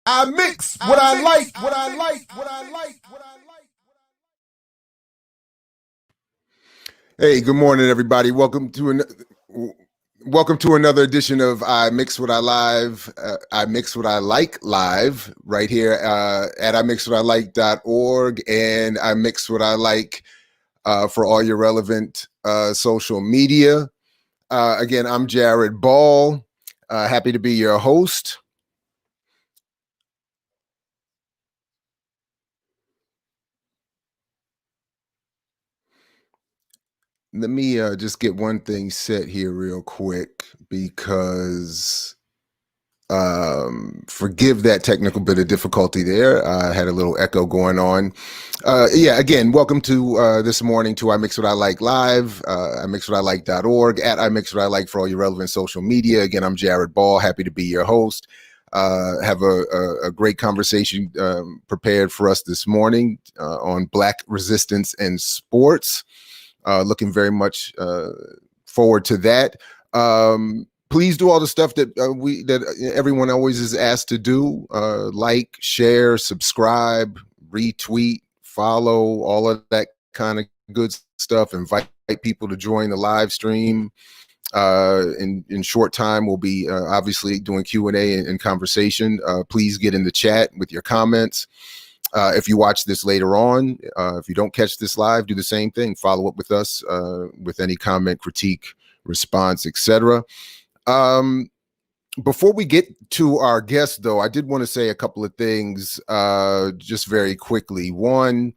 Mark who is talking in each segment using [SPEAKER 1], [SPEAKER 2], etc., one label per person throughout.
[SPEAKER 1] I mix what I like, what I like, what I like, what I like. Hey, good morning, everybody. Welcome to another edition of I Mix What I Live. I Mix What I Like live right here at imixwhatilike.org, and I Mix What I Like for all your relevant social media. Again, I'm Jared Ball. Happy to be your host. Let me just get one thing set here real quick because forgive that technical bit of difficulty there. I had a little echo going on. Yeah, again, welcome to this morning to I Mix What I Like Live, imixwhatilike.org, at I Mix What I Like for all your relevant social media. Again, I'm Jared Ball, happy to be your host. Have a great conversation prepared for us this morning on Black resistance and sports. Looking very much forward to that. Please do all the stuff that everyone always is asked to do: like, share, subscribe, retweet, follow, all of that kind of good stuff. Invite people to join the live stream. In short time, we'll be obviously doing Q&A and conversation. Please get in the chat with your comments. If you watch this later on, if you don't catch this live, do the same thing. Follow up with us with any comment, critique, response, etc. Before we get to our guest, though, I did want to say a couple of things just very quickly. One,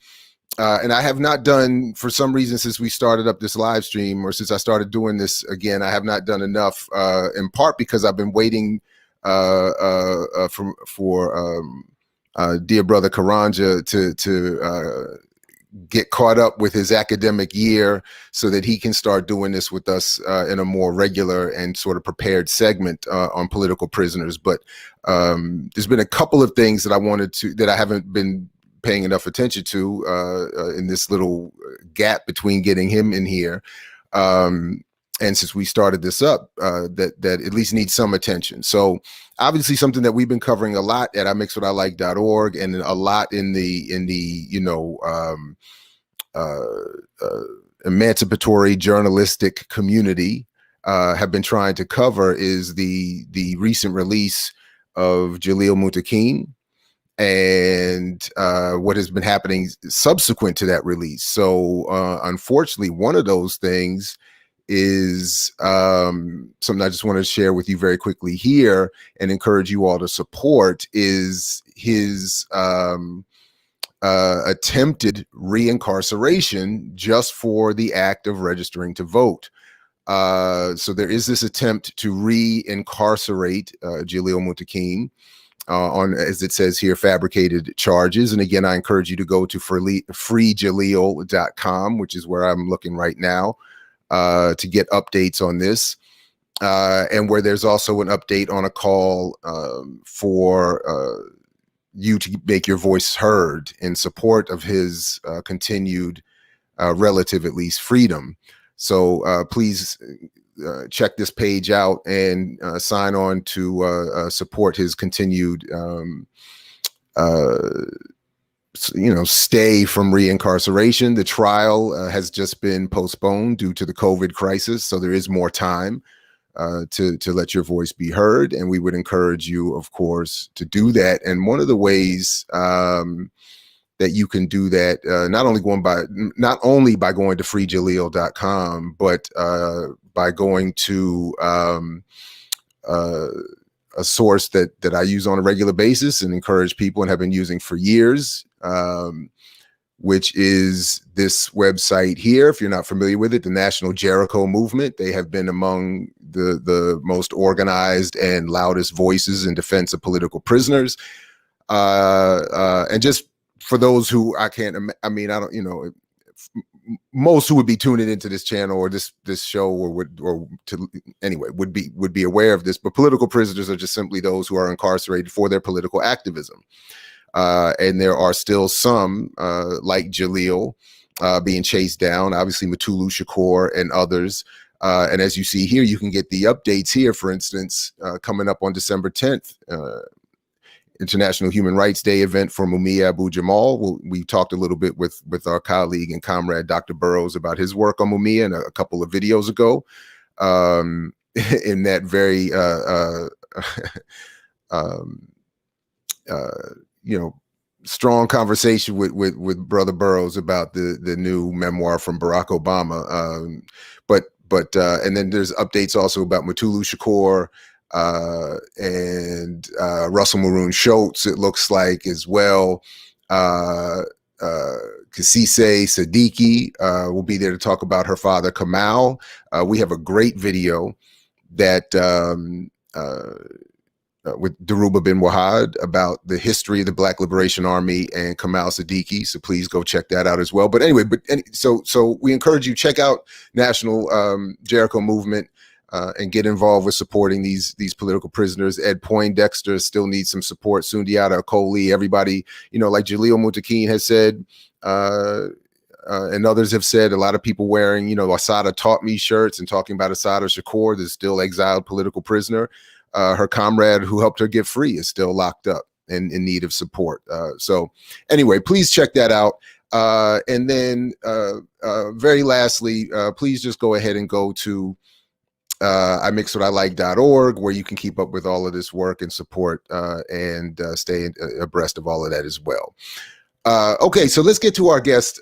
[SPEAKER 1] and I have not done, for some reason, since we started up this live stream, or since I started doing this again, I have not done enough, in part because I've been waiting for dear brother Karanja to get caught up with his academic year so that he can start doing this with us in a more regular and sort of prepared segment on political prisoners. But there's been a couple of things that I haven't been paying enough attention to in this little gap between getting him in here. And since we started this up, that at least needs some attention. So obviously something that we've been covering a lot at imixwhatilike.org and a lot in the emancipatory journalistic community have been trying to cover is the recent release of Jalil Muntaqim and what has been happening subsequent to that release. So unfortunately, one of those things is something I just want to share with you very quickly here and encourage you all to support is his attempted reincarceration just for the act of registering to vote. So there is this attempt to reincarcerate Jalil Muntaqim on, as it says here, fabricated charges. And again, I encourage you to go to freejalil.com, which is where I'm looking right now, to get updates on this, and where there's also an update on a call for you to make your voice heard in support of his continued relative, at least, freedom. So please check this page out and sign on to support his continued stay from reincarceration. The trial has just been postponed due to the COVID crisis, so there is more time to let your voice be heard, and we would encourage you, of course, to do that. And one of the ways that you can do that, not only by going to freejalil.com, but by going to a source that I use on a regular basis and encourage people and have been using for years, which is this website here. If you're not familiar with it, the National Jericho Movement. They have been among the most organized and loudest voices in defense of political prisoners. And just for those who most who would be tuning into this channel or this show would be aware of this, but political prisoners are just simply those who are incarcerated for their political activism. And there are still some, like Jalil, being chased down, obviously Mutulu Shakur and others. And as you see here, you can get the updates here, for instance, coming up on December 10th. International Human Rights Day event for Mumia Abu Jamal. We talked a little bit with our colleague and comrade Dr. Burrows about his work on Mumia in a couple of videos ago. In that very strong conversation with Brother Burrows about the new memoir from Barack Obama. But and then there's updates also about Mutulu Shakur and Russell Maroon Schultz, it looks like, as well. Kasise Siddiqui will be there to talk about her father, Kamal. We have a great video that with Daruba bin Wahad about the history of the Black Liberation Army and Kamal Siddiqui. So please go check that out as well. But anyway, so we encourage you, check out National Jericho Movement and get involved with supporting these political prisoners. Ed Poindexter still needs some support. Sundiata Acoli, everybody, like Jaleel Mutakeen has said, and others have said, a lot of people wearing, Assata Taught Me shirts and talking about Assata Shakur, the still exiled political prisoner. Her comrade who helped her get free is still locked up and in need of support. So anyway, please check that out. And then very lastly, please just go ahead and go to imixwhatilike.org, where you can keep up with all of this work and support and stay abreast of all of that as well. Okay, so let's get to our guest.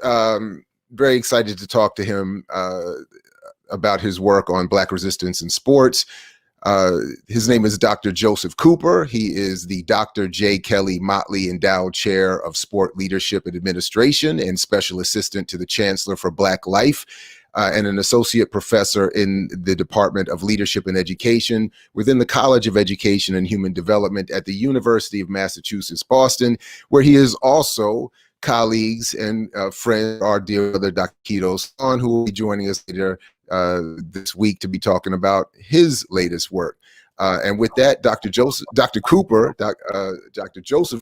[SPEAKER 1] Very excited to talk to him about his work on Black resistance in sports. His name is Dr. Joseph Cooper. He is the Dr. J. Kelly Motley Endowed Chair of Sport Leadership and Administration and Special Assistant to the Chancellor for Black Life, and an associate professor in the Department of Leadership and Education within the College of Education and Human Development at the University of Massachusetts, Boston, where he is also colleagues and friend, our dear brother, Dr. Keto Son, who will be joining us later this week to be talking about his latest work. And with that, Dr. Joseph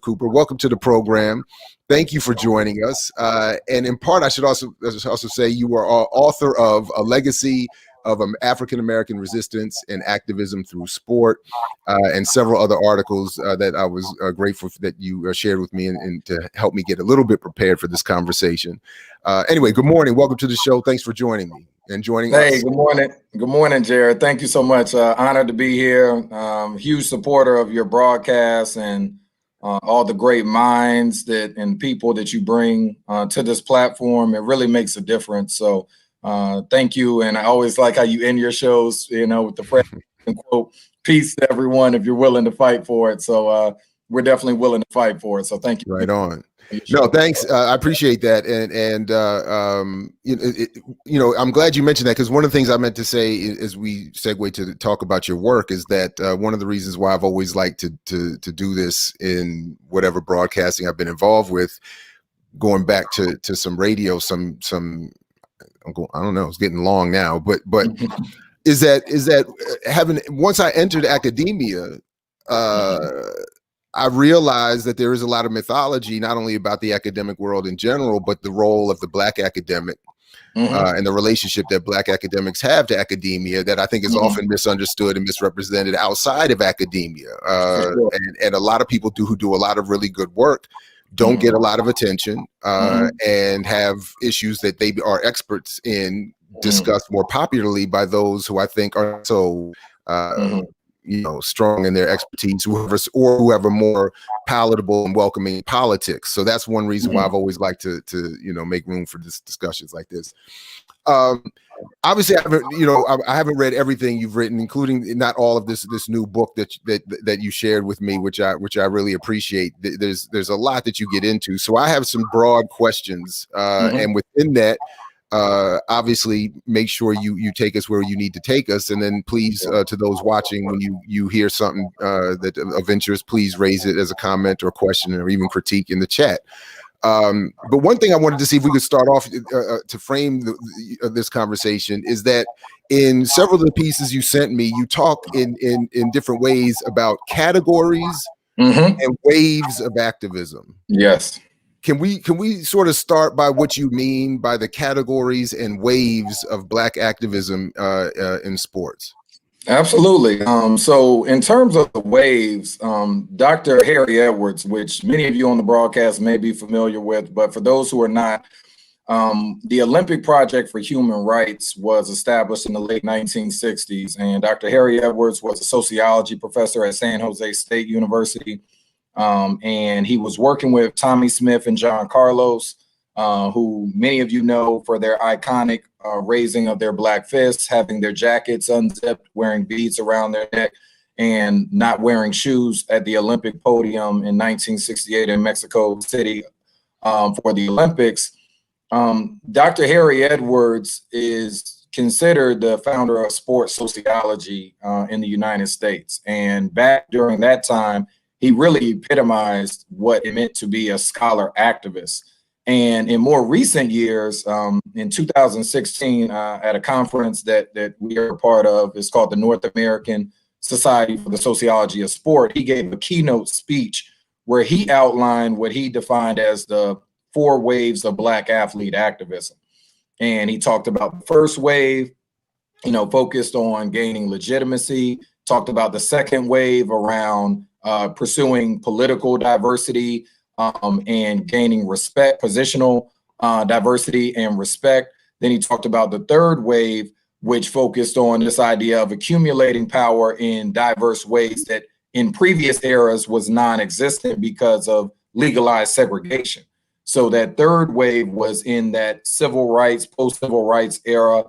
[SPEAKER 1] Cooper, welcome to the program. Thank you for joining us. And in part, I should also say you are author of A Legacy of African-American Resistance and Activism Through Sport, and several other articles that I was grateful that you shared with me and to help me get a little bit prepared for this conversation. Anyway, good morning. Welcome to the show. Thanks for joining me and joining us.
[SPEAKER 2] Hey, good morning. Good morning, Jared. Thank you so much. Honored to be here. Huge supporter of your broadcast and all the great minds and people that you bring to this platform. It really makes a difference. So thank you. And I always like how you end your shows, with the phrase and quote, peace to everyone if you're willing to fight for it. So we're definitely willing to fight for it. So thank you.
[SPEAKER 1] Right on. No, thanks. I appreciate that. And I'm glad you mentioned that, because one of the things I meant to say as we segue to talk about your work is that one of the reasons why I've always liked to do this in whatever broadcasting I've been involved with, going back to some radio, I don't know, it's getting long now, but is that having, once I entered academia, I realized that there is a lot of mythology, not only about the academic world in general, but the role of the Black academic and the relationship that Black academics have to academia that I think is often misunderstood and misrepresented outside of academia. And a lot of people who do a lot of really good work don't get a lot of attention and have issues that they are experts in discussed more popularly by those who I think are so strong in their expertise, who have a more palatable and welcoming politics. So that's one reason why I've always liked to make room for discussions like this. Obviously, I haven't read everything you've written, including not all of this new book that you shared with me, which I really appreciate. There's a lot that you get into. So I have some broad questions, and within that, obviously make sure you take us where you need to take us, and then please to those watching, when you hear something that of interest, please raise it as a comment or question or even critique in the chat. But one thing I wanted to see if we could start off to frame this conversation is that in several of the pieces you sent me, you talk in different ways about categories and waves of activism.
[SPEAKER 2] Yes.
[SPEAKER 1] Can we sort of start by what you mean by the categories and waves of Black activism in sports?
[SPEAKER 2] Absolutely. So in terms of the waves, Dr. Harry Edwards, which many of you on the broadcast may be familiar with, but for those who are not, the Olympic Project for Human Rights was established in the late 1960s, and Dr. Harry Edwards was a sociology professor at San Jose State University. And he was working with Tommy Smith and John Carlos, who many of you know for their iconic raising of their black fists, having their jackets unzipped, wearing beads around their neck, and not wearing shoes at the Olympic podium in 1968 in Mexico City for the Olympics. Dr. Harry Edwards is considered the founder of sports sociology in the United States. And back during that time, he really epitomized what it meant to be a scholar activist. And in more recent years, in 2016, at a conference that we are a part of, it's called the North American Society for the Sociology of Sport, he gave a keynote speech where he outlined what he defined as the 4 waves of Black athlete activism. And he talked about the first wave, focused on gaining legitimacy, talked about the second wave around pursuing political diversity and gaining respect, positional diversity and respect. Then he talked about the third wave, which focused on this idea of accumulating power in diverse ways that in previous eras was non-existent because of legalized segregation. So that third wave was in that civil rights, post-civil rights era.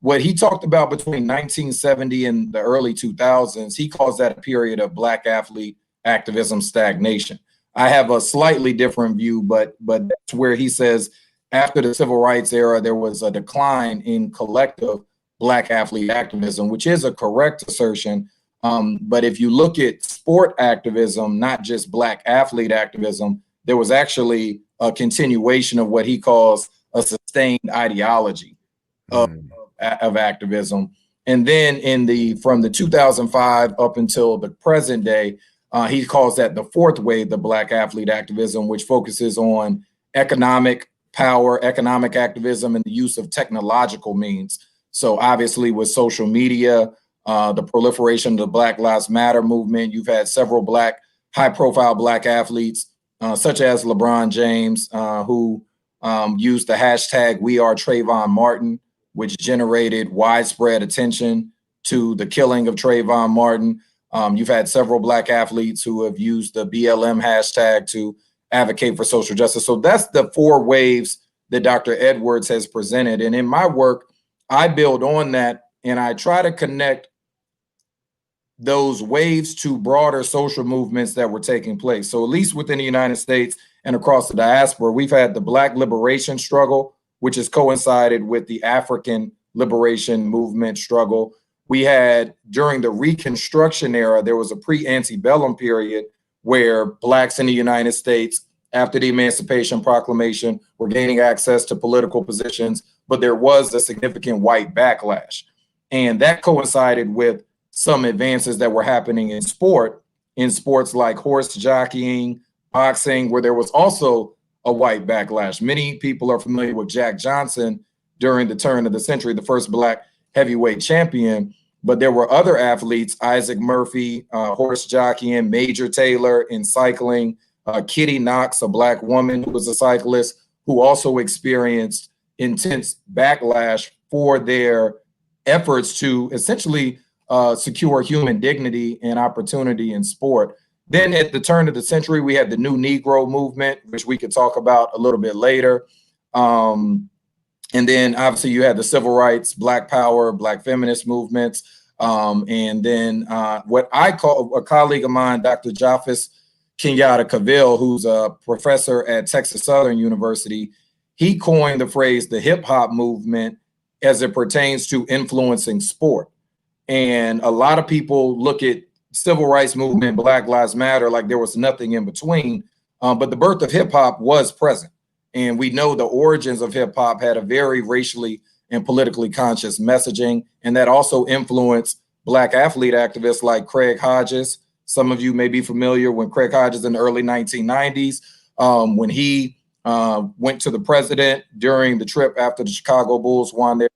[SPEAKER 2] What he talked about between 1970 and the early 2000s, he calls that a period of Black athlete activism stagnation. I have a slightly different view, but that's where he says after the civil rights era, there was a decline in collective Black athlete activism, which is a correct assertion. But if you look at sport activism, not just Black athlete activism, there was actually a continuation of what he calls a sustained ideology of activism. And then from the 2005 up until the present day, he calls that the fourth wave, the Black athlete activism, which focuses on economic power, economic activism, and the use of technological means. So obviously with social media, the proliferation of the Black Lives Matter movement, you've had several high-profile Black athletes, such as LeBron James, who used the hashtag #WeAreTrayvon Martin, which generated widespread attention to the killing of Trayvon Martin. You've had several Black athletes who have used the BLM hashtag to advocate for social justice. So that's the 4 waves that Dr. Edwards has presented. And in my work, I build on that and I try to connect those waves to broader social movements that were taking place. So at least within the United States and across the diaspora, we've had the Black liberation struggle, which has coincided with the African liberation movement struggle. We had, during the Reconstruction era, there was a pre-antebellum period where Blacks in the United States, after the Emancipation Proclamation, were gaining access to political positions, but there was a significant white backlash. And that coincided with some advances that were happening in sports like horse jockeying, boxing, where there was also a white backlash. Many people are familiar with Jack Johnson during the turn of the century, the first Black heavyweight champion, but there were other athletes, Isaac Murphy, horse jockeying, Major Taylor in cycling, Kitty Knox, a Black woman who was a cyclist, who also experienced intense backlash for their efforts to essentially secure human dignity and opportunity in sport. Then at the turn of the century, we had the New Negro movement, which we could talk about a little bit later. And then obviously you had the civil rights, Black power, Black feminist movements. And then what I call a colleague of mine, Dr. Japhis Kenyatta Cavill, who's a professor at Texas Southern University, he coined the phrase the hip hop movement as it pertains to influencing sport. And a lot of people look at civil rights movement, Black Lives Matter, like there was nothing in between. But the birth of hip hop was present. And we know the origins of hip hop had a very racially and politically conscious messaging. And that also influenced Black athlete activists like Craig Hodges. Some of you may be familiar when Craig Hodges in the early 1990s, when he went to the president during the trip after the Chicago Bulls won their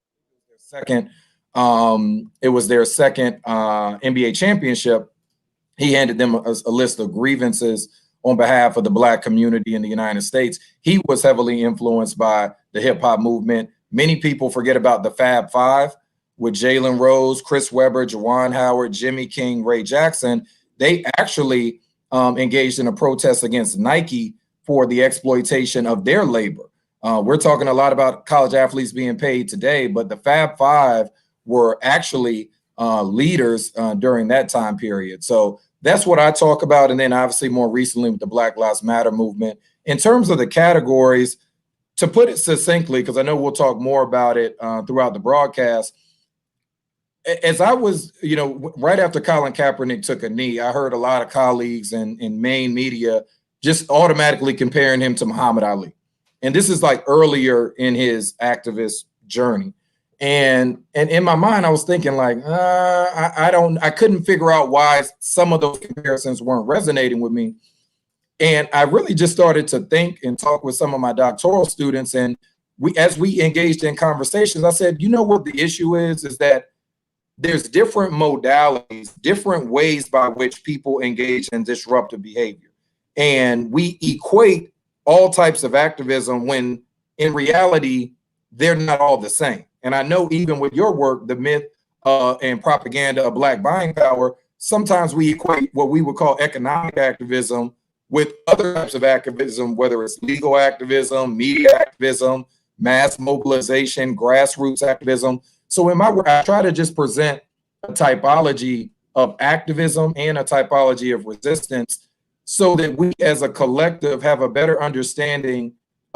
[SPEAKER 2] second it was their second NBA championship, he handed them a list of grievances on behalf of the Black community in the United States. He was heavily influenced by the hip hop movement. Many people forget about the Fab Five with Jalen Rose, Chris Webber, Juwan Howard, Jimmy King, Ray Jackson. They actually engaged in a protest against Nike for the exploitation of their labor. We're talking a lot about college athletes being paid today, but the Fab Five were actually leaders during that time period. So that's what I talk about. And then obviously more recently with the Black Lives Matter movement. In terms of the categories, to put it succinctly, because I know we'll talk more about it throughout the broadcast, as I was, right after Colin Kaepernick took a knee, I heard a lot of colleagues in main media just automatically comparing him to Muhammad Ali. And this is like earlier in his activist journey. And in my mind, I was thinking like, I couldn't figure out why some of those comparisons weren't resonating with me. And I really just started to think and talk with some of my doctoral students. And as we engaged in conversations, I said, what the issue is that there's different modalities, different ways by which people engage in disruptive behavior. And we equate all types of activism when in reality, they're not all the same. And I know even with your work, the myth and propaganda of Black buying power, sometimes we equate what we would call economic activism with other types of activism, whether it's legal activism, media activism, mass mobilization, grassroots activism. So in my work, I try to just present a typology of activism and a typology of resistance so that we as a collective have a better understanding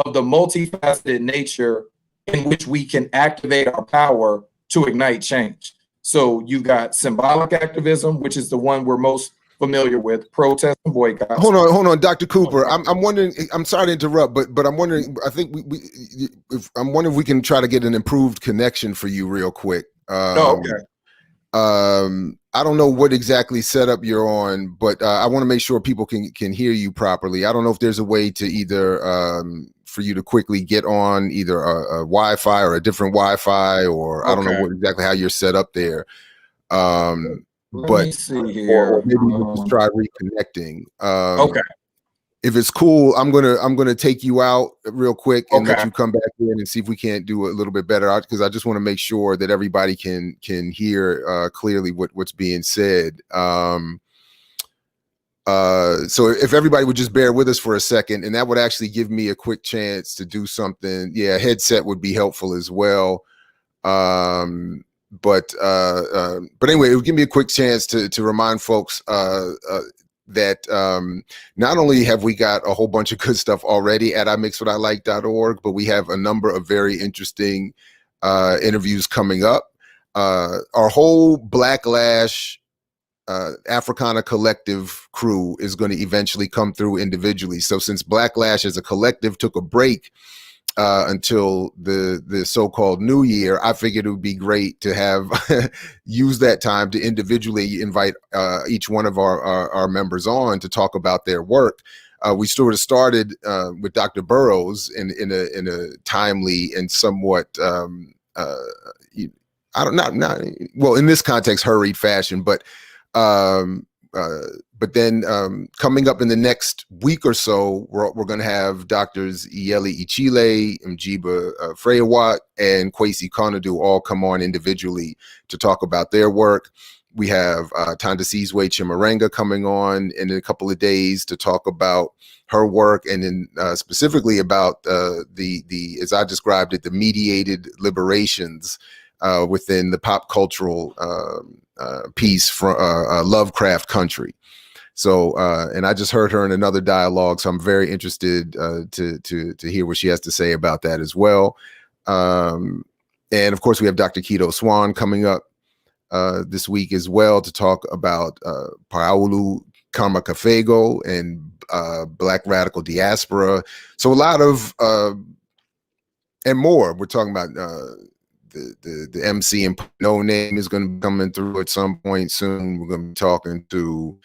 [SPEAKER 2] of the multifaceted nature in which we can activate our power to ignite change. So you got symbolic activism, which is the one we're most familiar with, protest and boycott.
[SPEAKER 1] Hold on, Dr. Cooper. I'm wondering. I'm sorry to interrupt, but I'm wondering. I think I'm wondering if we can try to get an improved connection for you real quick.
[SPEAKER 2] Okay.
[SPEAKER 1] I don't know what exactly setup you're on, but I want to make sure people can hear you properly. I don't know if there's a way to either for you to quickly get on either a Wi-Fi or a different Wi-Fi, or I don't know exactly how you're set up there.
[SPEAKER 2] Let me see here.
[SPEAKER 1] Or maybe we'll just try reconnecting.
[SPEAKER 2] Okay.
[SPEAKER 1] If it's cool, I'm gonna take you out real quick and let you come back in and see if we can't do a little bit better, because I just want to make sure that everybody can hear clearly what's being said. So if everybody would just bear with us for a second, and that would actually give me a quick chance to do something. Yeah, a headset would be helpful as well. But anyway, it would give me a quick chance to remind folks that not only have we got a whole bunch of good stuff already at imixwhatilike.org, but we have a number of very interesting interviews coming up. Our whole Blacklash Africana collective crew is going to eventually come through individually. So since Blacklash as a collective took a break until the so-called new year, I figured it would be great to have use that time to individually invite each one of our members on to talk about their work. We sort of started with Dr. Burroughs in a timely and somewhat well, in this context, hurried fashion, but then coming up in the next week or so, we're going to have Doctors Iyeli Ichile, Mjiba Freyawat, and Kwesi Konadu all come on individually to talk about their work. We have Tandasizwe Chimarenga coming on in a couple of days to talk about her work, and then specifically about the, as I described it, the mediated liberations within the pop cultural piece from Lovecraft Country. So, and I just heard her in another dialogue, so I'm very interested to hear what she has to say about that as well. And of course, we have Dr. Kido Swan coming up this week as well to talk about Paulu Kamakafego and Black radical diaspora. So a lot of and more. We're talking about the MC and No Name is going to be coming through at some point soon. We're going to be talking to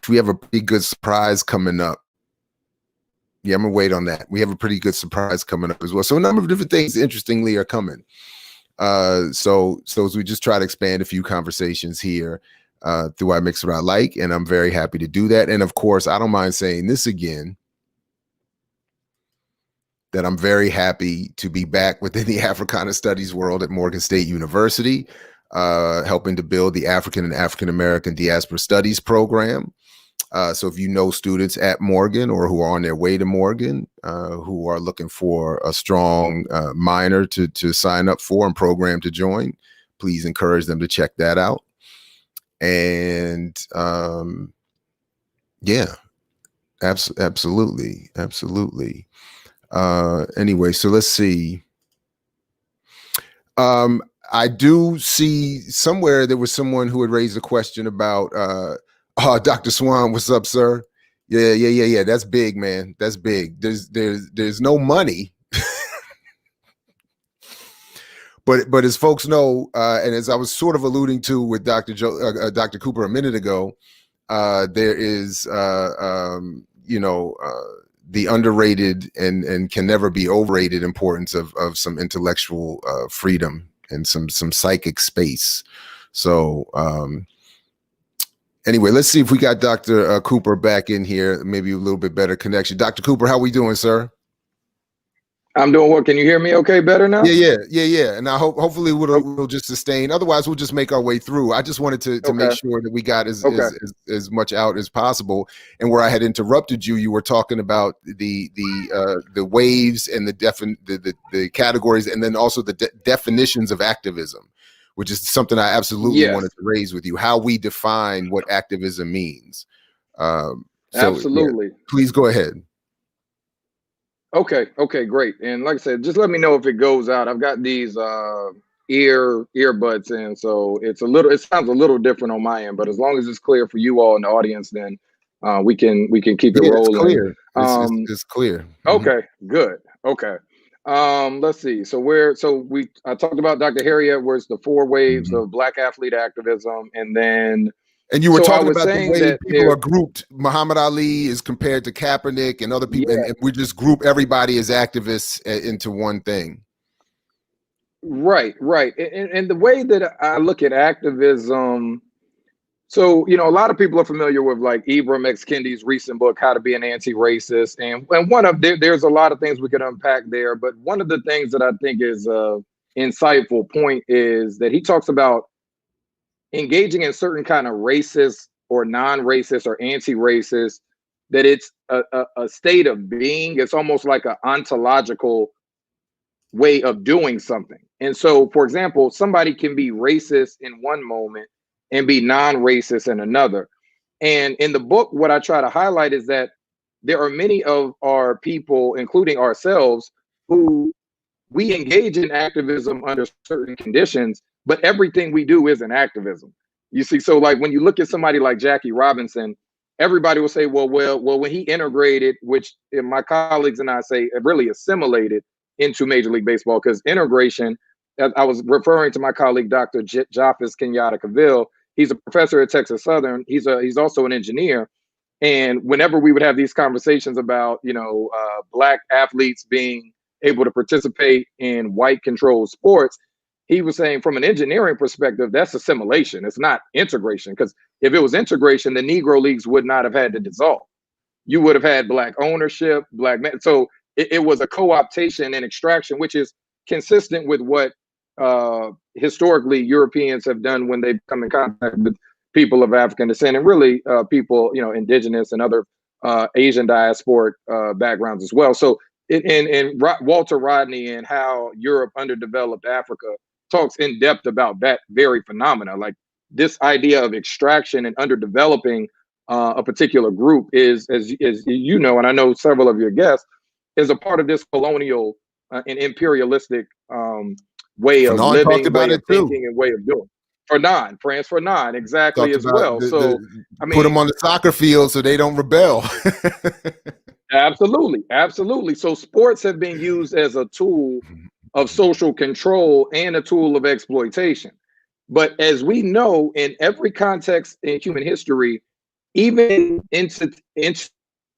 [SPEAKER 1] we have a pretty good surprise coming up. Yeah, I'm gonna wait on that. We have a pretty good surprise coming up as well. So a number of different things, interestingly, are coming. So as we just try to expand a few conversations here through I Mix What I Like, and I'm very happy to do that. And of course, I don't mind saying this again, that I'm very happy to be back within the Africana Studies world at Morgan State University, helping to build the African and African American Diaspora Studies program. So if you know students at Morgan or who are on their way to Morgan, who are looking for a strong minor to sign up for and program to join, please encourage them to check that out. And yeah, absolutely. Anyway, so let's see. I do see somewhere there was someone who had raised a question about Dr. Swan, what's up, sir? Yeah. That's big, man. That's big. There's no money. But as folks know, and as I was sort of alluding to with Dr. Cooper a minute ago, there is the underrated and can never be overrated importance of some intellectual freedom and some psychic space. So anyway, let's see if we got Dr. Cooper back in here, maybe a little bit better connection. Dr. Cooper, how we doing, sir?
[SPEAKER 2] I'm doing well. Can you hear me okay better now?
[SPEAKER 1] Yeah. And I hopefully we'll just sustain. Otherwise, we'll just make our way through. I just wanted to make sure that we got as much out as possible. And where I had interrupted you, you were talking about the waves and the categories, and then also the definitions of activism, which is something I absolutely wanted to raise with you, how we define what activism means.
[SPEAKER 2] Absolutely.
[SPEAKER 1] Please go ahead.
[SPEAKER 2] Okay, great. And like I said, just let me know if it goes out. I've got these earbuds in, so it sounds a little different on my end, but as long as it's clear for you all in the audience, then we can keep it rolling.
[SPEAKER 1] It's clear. It's clear.
[SPEAKER 2] Okay, good. Okay. Let's see. I talked about Dr. Harry Edwards, the 4 waves of Black athlete activism, and then
[SPEAKER 1] you were talking about the way people are grouped. Muhammad Ali is compared to Kaepernick and other people, and we just group everybody as activists into one thing.
[SPEAKER 2] Right. And the way that I look at activism, so, a lot of people are familiar with like Ibram X. Kendi's recent book, How to Be an Anti-Racist. And there's a lot of things we could unpack there. But one of the things that I think is an insightful point is that he talks about engaging in certain kind of racist or non-racist or anti-racist, that it's a state of being. It's almost like an ontological way of doing something. And so, for example, somebody can be racist in one moment and be non-racist in another. And in the book, what I try to highlight is that there are many of our people, including ourselves, who we engage in activism under certain conditions, but everything we do isn't activism. You see, so like when you look at somebody like Jackie Robinson, everybody will say, well, when he integrated, which my colleagues and I say really assimilated into Major League Baseball, because integration, I was referring to my colleague, Dr. Japhis Kenyatta Cavill. He's a professor at Texas Southern. He's also an engineer. And whenever we would have these conversations about, Black athletes being able to participate in white controlled sports, he was saying from an engineering perspective, that's assimilation. It's not integration, because if it was integration, the Negro Leagues would not have had to dissolve. You would have had Black ownership, Black men. So it was a co-optation and extraction, which is consistent with what historically Europeans have done when they come in contact with people of African descent, and really people, indigenous and other Asian diasporic backgrounds as well. So Walter Rodney and How Europe Underdeveloped Africa talks in depth about that very phenomena. Like this idea of extraction and underdeveloping a particular group is, as you know, and I know several of your guests, is a part of this colonial and imperialistic way of living, way of thinking, and way of doing. France Fanon, exactly, as well. So I mean,
[SPEAKER 1] put them on the soccer field so they don't rebel.
[SPEAKER 2] Absolutely. So sports have been used as a tool of social control and a tool of exploitation. But as we know, in every context in human history, even institutions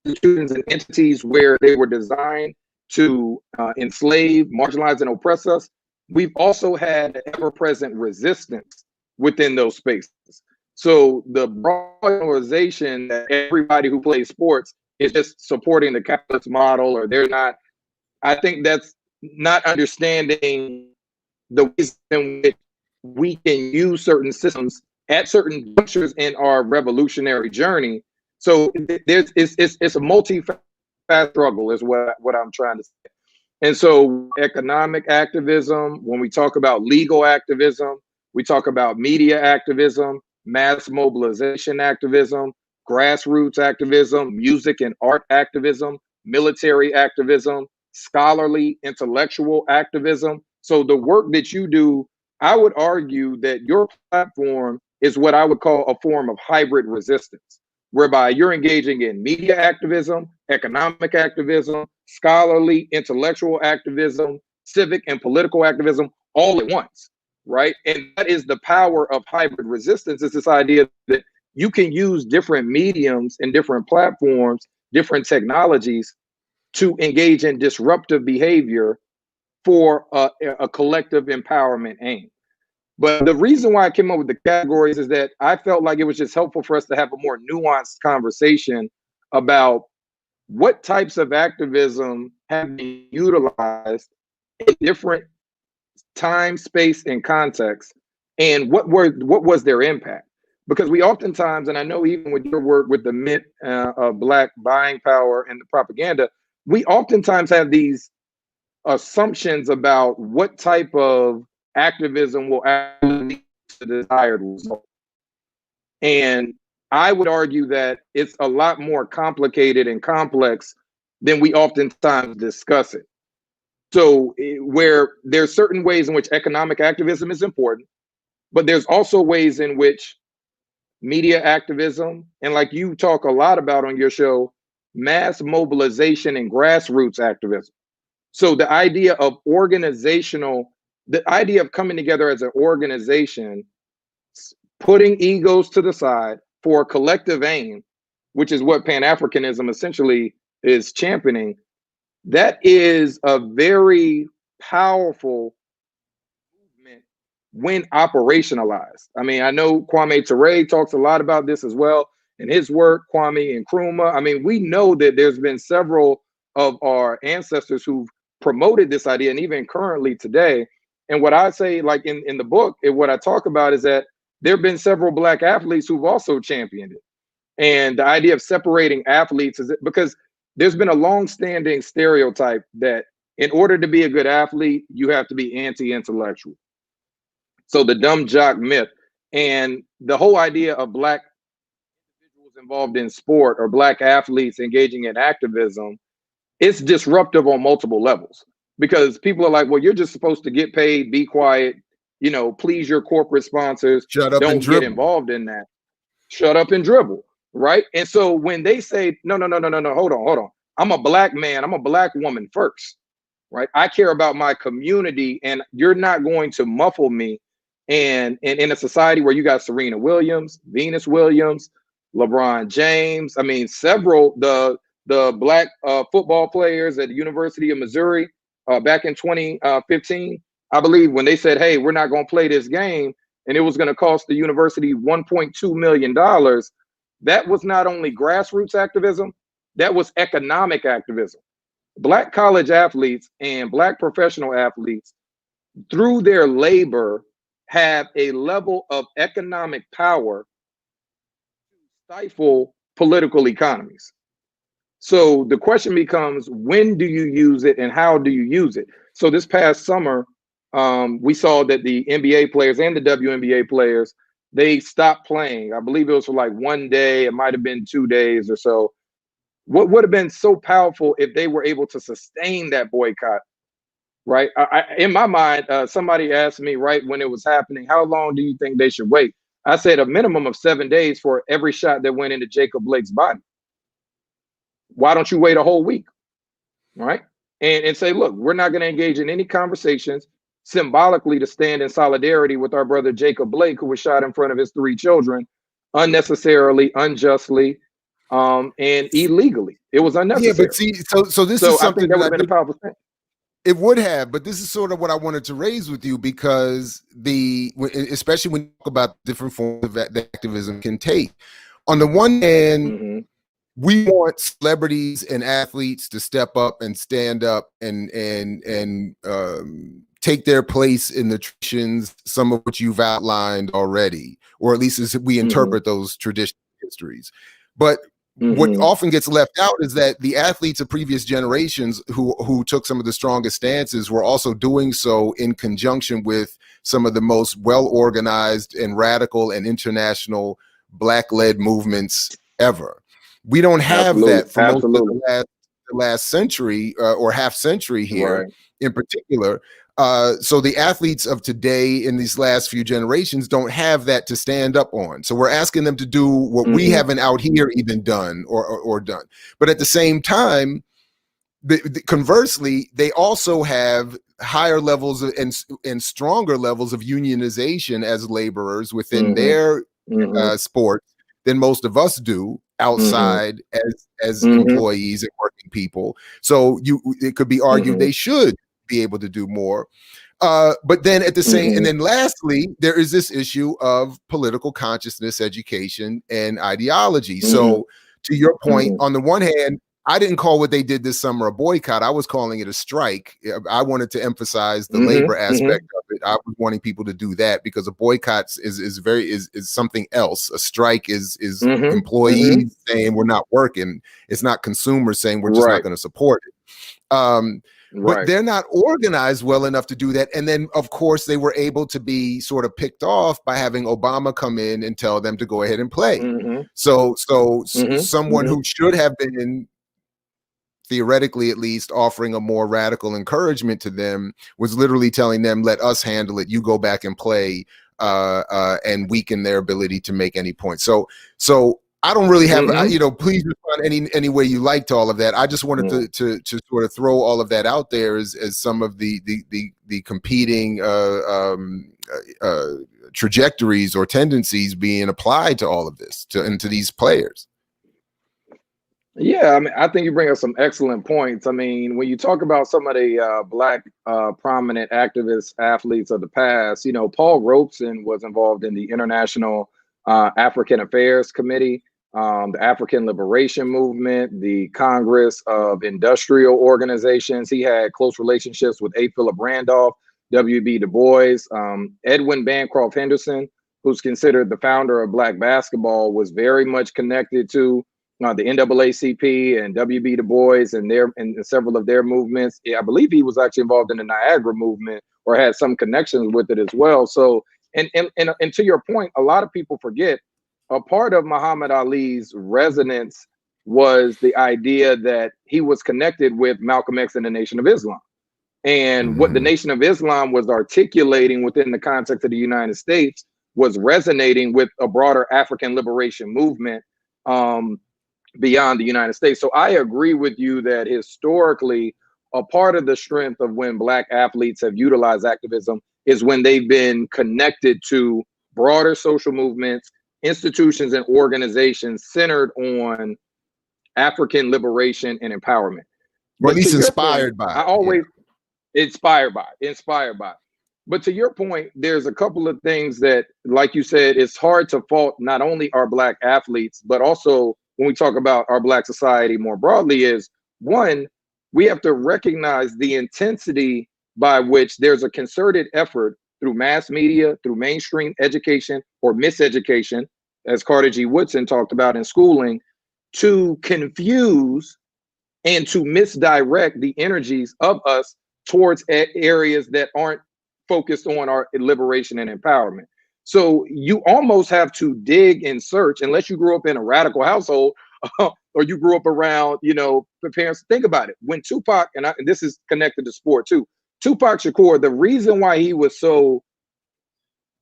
[SPEAKER 2] and entities where they were designed to enslave, marginalize, and oppress us,
[SPEAKER 3] we've also had ever-present resistance within those spaces. So the broad generalization that everybody who plays sports is just supporting the capitalist model, or they're not, I think that's not understanding the ways in which we can use certain systems at certain junctures in our revolutionary journey. So it's a multi-faceted struggle is what I'm trying to say. And so economic activism, when we talk about legal activism, we talk about media activism, mass mobilization activism, grassroots activism, music and art activism, military activism, scholarly intellectual activism. So the work that you do, I would argue that your platform is what I would call a form of hybrid resistance, whereby you're engaging in media activism, economic activism, scholarly intellectual activism, civic and political activism all at once, right? And that is the power of hybrid resistance, is this idea that you can use different mediums and different platforms, different technologies to engage in disruptive behavior for a collective empowerment aim. But the reason why I came up with the categories is that I felt like it was just helpful for us to have a more nuanced conversation about what types of activism have been utilized in different time, space, and context, and what was their impact. Because we oftentimes, and I know even with your work with the myth of Black buying power and the propaganda, we oftentimes have these assumptions about what type of activism will actually lead to the desired result. And I would argue that it's a lot more complicated and complex than we oftentimes discuss it. So where there's certain ways in which economic activism is important, but there's also ways in which media activism, and like you talk a lot about on your show, mass mobilization and grassroots activism. So the idea of the idea of coming together as an organization, putting egos to the side for a collective aim, which is what Pan-Africanism essentially is championing, that is a very powerful movement when operationalized. I mean, I know Kwame Ture talks a lot about this as well in his work, Kwame Nkrumah. I mean, we know that there's been several of our ancestors who've promoted this idea, and even currently today. And what I say, like in the book, and what I talk about is that there have been several Black athletes who've also championed it. And the idea of separating athletes is because there's been a long-standing stereotype that in order to be a good athlete, you have to be anti-intellectual. So the dumb jock myth, and the whole idea of Black individuals involved in sport or Black athletes engaging in activism, it's disruptive on multiple levels, because people are like, well, you're just supposed to get paid, be quiet, please your corporate sponsors,
[SPEAKER 1] Shut up and
[SPEAKER 3] don't get
[SPEAKER 1] dribble.
[SPEAKER 3] involved in that. Shut up and dribble, right? And so when they say, no, hold on. I'm a Black man, I'm a Black woman first, right? I care about my community, and you're not going to muffle me. And in a society where you got Serena Williams, Venus Williams, LeBron James, I mean, several, the Black football players at the University of Missouri back in 2015, I believe, when they said, hey, we're not going to play this game, and it was going to cost the university $1.2 million, that was not only grassroots activism, that was economic activism. Black college athletes and Black professional athletes, through their labor, have a level of economic power to stifle political economies. So the question becomes, when do you use it and how do you use it? So this past summer, we saw that the NBA players and the WNBA players, they stopped playing. I believe it was for like 1 day. It might have been 2 days or so. What would have been so powerful if they were able to sustain that boycott, right? In my mind, somebody asked me right when it was happening, how long do you think they should wait? I said a minimum of 7 days for every shot that went into Jacob Blake's body. Why don't you wait a whole week, right? And say, look, we're not going to engage in any conversations symbolically to stand in solidarity with our brother Jacob Blake, who was shot in front of his 3 children unnecessarily, unjustly, and illegally. It was unnecessary.
[SPEAKER 1] Yeah, but see, so this is something
[SPEAKER 3] I think that would have been a powerful thing.
[SPEAKER 1] It would have, but this is sort of what I wanted to raise with you, because especially when you talk about different forms of that activism can take. On the one hand, we want celebrities and athletes to step up and stand up and take their place in the traditions, some of which you've outlined already, or at least as we interpret those traditional histories. But what often gets left out is that the athletes of previous generations who took some of the strongest stances were also doing so in conjunction with some of the most well-organized and radical and international Black-led movements ever. We don't have that for most of the last century or half century here in particular. So the athletes of today in these last few generations don't have that to stand up on. So we're asking them to do what we haven't out here even done or done. But at the same time, conversely, they also have higher levels and stronger levels of unionization as laborers within their sport than most of us do outside as employees and working people. So it could be argued they should be able to do more. But then at the same, and then lastly, there is this issue of political consciousness, education, and ideology. So to your point, on the one hand, I didn't call what they did this summer a boycott. I was calling it a strike. I wanted to emphasize the labor aspect of it. I was wanting people to do that, because a boycott is something else. A strike is employees saying we're not working. It's not consumers saying we're just not going to support it. But they're not organized well enough to do that. And then, of course, they were able to be sort of picked off by having Obama come in and tell them to go ahead and play. So someone who should have been, theoretically at least, offering a more radical encouragement to them was literally telling them, let us handle it. You go back and play, and weaken their ability to make any point. So I don't really have, please respond any way you like to all of that. I just wanted to sort of throw all of that out there as some of the competing trajectories or tendencies being applied to all of this, and to these players.
[SPEAKER 3] Yeah, I mean, I think you bring up some excellent points. I mean, when you talk about some of the Black prominent activist athletes of the past, Paul Robeson was involved in the International African Affairs Committee, the African Liberation Movement, the Congress of Industrial Organizations. He had close relationships with A. Philip Randolph, W.B. Du Bois, Edwin Bancroft Henderson, who's considered the founder of Black basketball, was very much connected to the NAACP and W.B. Du Bois and several of their movements. I believe he was actually involved in the Niagara movement, or had some connections with it as well. So, and to your point, a lot of people forget, a part of Muhammad Ali's resonance was the idea that he was connected with Malcolm X and the Nation of Islam. And what the Nation of Islam was articulating within the context of the United States was resonating with a broader African liberation movement beyond the United States. So I agree with you that historically, a part of the strength of when Black athletes have utilized activism is when they've been connected to broader social movements, institutions, and organizations centered on African liberation and empowerment.
[SPEAKER 1] Or at least inspired by.
[SPEAKER 3] I always inspired by. But to your point, there's a couple of things that, like you said, it's hard to fault not only our Black athletes, but also when we talk about our Black society more broadly, is one, we have to recognize the intensity by which there's a concerted effort through mass media, through mainstream education or miseducation, as Carter G. Woodson talked about in schooling, to confuse and to misdirect the energies of us towards areas that aren't focused on our liberation and empowerment. So you almost have to dig and search, unless you grew up in a radical household or you grew up around, parents. Think about it. When Tupac, and this is connected to sport too, Tupac Shakur, the reason why he was so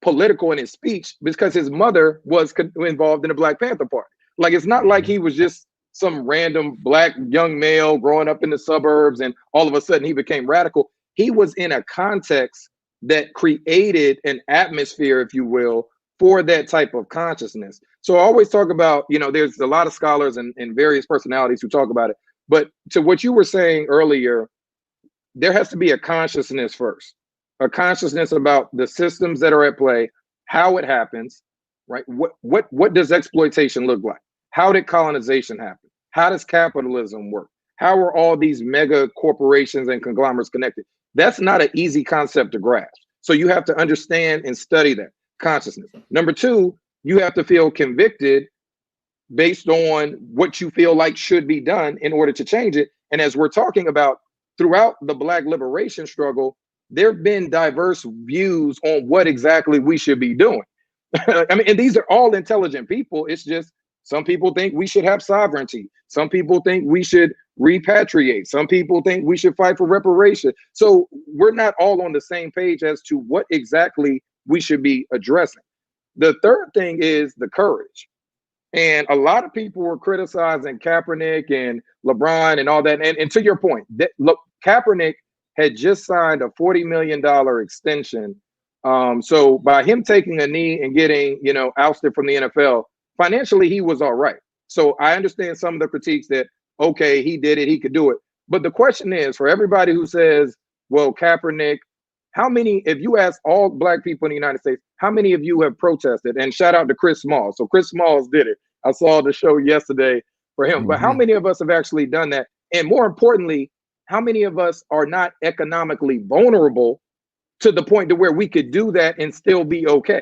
[SPEAKER 3] political in his speech was because his mother was involved in the Black Panther Party. Like, it's not like he was just some random Black young male growing up in the suburbs and all of a sudden he became radical. He was in a context that created an atmosphere, if you will, for that type of consciousness. So I always talk about, there's a lot of scholars and various personalities who talk about it. But to what you were saying earlier, there has to be a consciousness first, a consciousness about the systems that are at play, how it happens, right? What does exploitation look like? How did colonization happen? How does capitalism work? How are all these mega corporations and conglomerates connected? That's not an easy concept to grasp. So you have to understand and study that consciousness. Number two, you have to feel convicted based on what you feel like should be done in order to change it. And as we're talking about throughout the Black liberation struggle, there have been diverse views on what exactly we should be doing. I mean, and these are all intelligent people. It's just some people think we should have sovereignty. Some people think we should repatriate. Some people think we should fight for reparation. So we're not all on the same page as to what exactly we should be addressing. The third thing is the courage. And a lot of people were criticizing Kaepernick and LeBron and all that. And to your point, look, Kaepernick had just signed a $40 million extension. So by him taking a knee and getting, ousted from the NFL, financially, he was all right. So I understand some of the critiques that, okay, he did it, he could do it. But the question is, for everybody who says, well, Kaepernick, how many, if you ask all Black people in the United States, how many of you have protested? And shout out to Chris Smalls. So Chris Smalls did it. I saw the show yesterday for him. But how many of us have actually done that? And more importantly, how many of us are not economically vulnerable to the point to where we could do that and still be okay?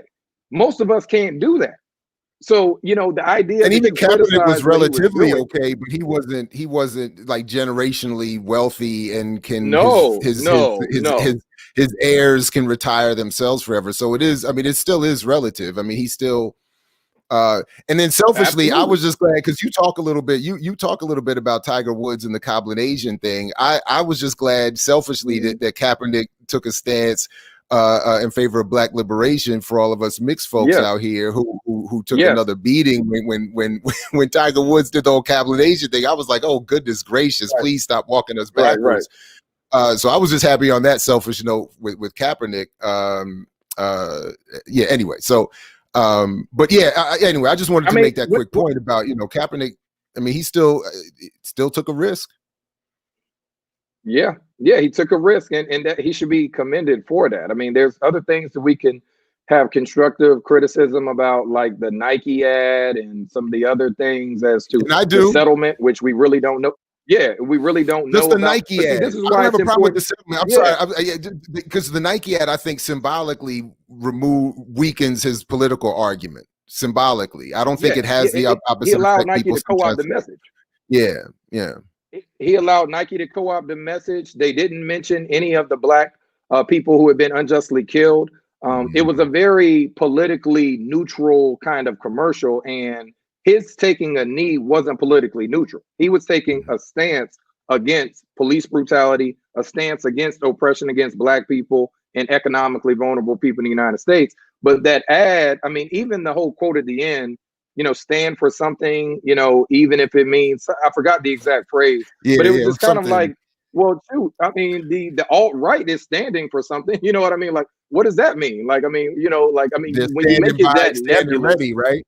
[SPEAKER 3] Most of us can't do that. So, the idea,
[SPEAKER 1] and even Kaepernick was relatively okay, but he wasn't like generationally wealthy and can his heirs can retire themselves forever. So it is, I mean, it still is relative. I mean, he's still and then selfishly, absolutely. I was just glad because you talk a little bit about Tiger Woods and the Cablinasian thing. I was just glad selfishly that Kaepernick took a stance in favor of Black liberation for all of us mixed folks out here who took another beating when Tiger Woods did the whole Cablinasian thing. I was like, oh goodness gracious, please stop walking us backwards. So I was just happy on that selfish note with Kaepernick. Anyway, so anyway, I just wanted to make that quick point about Kaepernick. I mean, he still took a risk.
[SPEAKER 3] Yeah, he took a risk, and that he should be commended for that. I mean, there's other things that we can have constructive criticism about, like the Nike ad and some of the other things as to the settlement, which we really don't know. Yeah, we really don't know.
[SPEAKER 1] Just the Nike ad. This is why I don't have a problem with the settlement. I'm sorry, because the Nike ad, I think, symbolically weakens his political argument. Symbolically, I don't think it has the opposite. He
[SPEAKER 3] allowed Nike to co-opt the message.
[SPEAKER 1] Yeah.
[SPEAKER 3] He allowed Nike to co-opt the message. They didn't mention any of the Black people who had been unjustly killed. It was a very politically neutral kind of commercial, and his taking a knee wasn't politically neutral. He was taking a stance against police brutality, a stance against oppression against Black people and economically vulnerable people in the United States. But that ad, I mean, even the whole quote at the end, stand for something, even if it means, I forgot the exact phrase, but it was just kind of like, well, shoot, I mean, the alt-right is standing for something, you know what I mean? Like, what does that mean? Like, I mean, when you make it that nebulous,
[SPEAKER 1] right?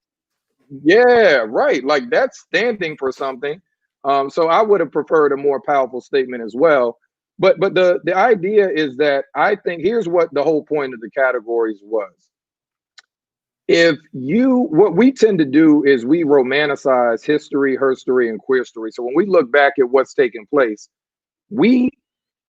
[SPEAKER 3] Yeah, right. Like that's standing for something. So I would have preferred a more powerful statement as well. But the idea is that I think here's what the whole point of the categories was. What we tend to do is we romanticize history, herstory, and queer story. So when we look back at what's taken place, we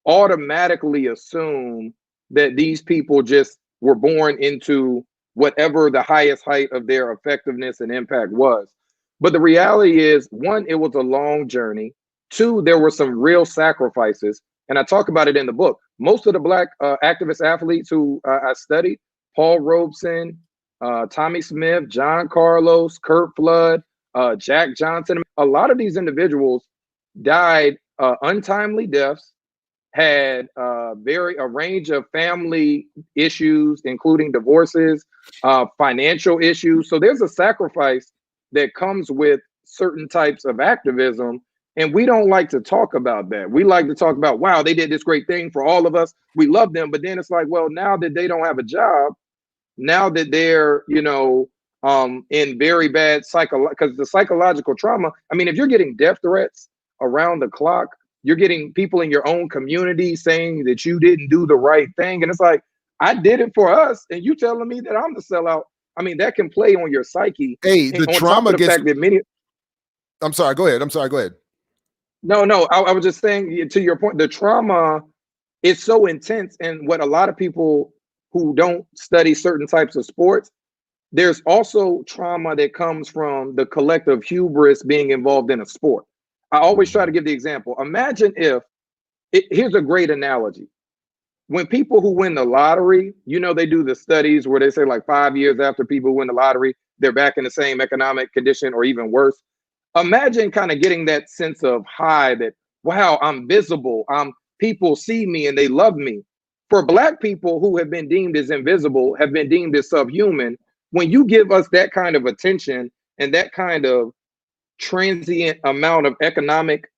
[SPEAKER 3] automatically assume that these people just were born into whatever the highest height of their effectiveness and impact was. But the reality is, one, it was a long journey. Two, there were some real sacrifices. And I talk about it in the book. Most of the Black activist athletes who I studied, Paul Robeson, Tommy Smith, John Carlos, Kurt Flood, Jack Johnson, a lot of these individuals died untimely deaths, had a range of family issues, including divorces, financial issues. So there's a sacrifice that comes with certain types of activism. And we don't like to talk about that. We like to talk about, wow, they did this great thing for all of us. We love them. But then it's like, well, now that they don't have a job, now that they're, in very bad because the psychological trauma, I mean, if you're getting death threats around the clock, You're getting people in your own community saying that you didn't do the right thing. And it's like, I did it for us, and you telling me that I'm the sellout. I mean, that can play on your psyche.
[SPEAKER 1] Hey,
[SPEAKER 3] And
[SPEAKER 1] the
[SPEAKER 3] on top
[SPEAKER 1] trauma
[SPEAKER 3] of the
[SPEAKER 1] gets.
[SPEAKER 3] fact that many.
[SPEAKER 1] I'm sorry. Go ahead. I'm sorry. Go ahead.
[SPEAKER 3] No, I was just saying, to your point, the trauma is so intense. And what a lot of people who don't study certain types of sports, there's also trauma that comes from the collective hubris being involved in a sport. I always try to give the example. Imagine if, here's a great analogy. When people who win the lottery, you know, they do the studies where they say like 5 years after people win the lottery, they're back in the same economic condition or even worse. Imagine kind of getting that sense of high that, wow, I'm visible. People see me and they love me. For Black people who have been deemed as invisible, have been deemed as subhuman, when you give us that kind of attention and that kind of transient amount of economic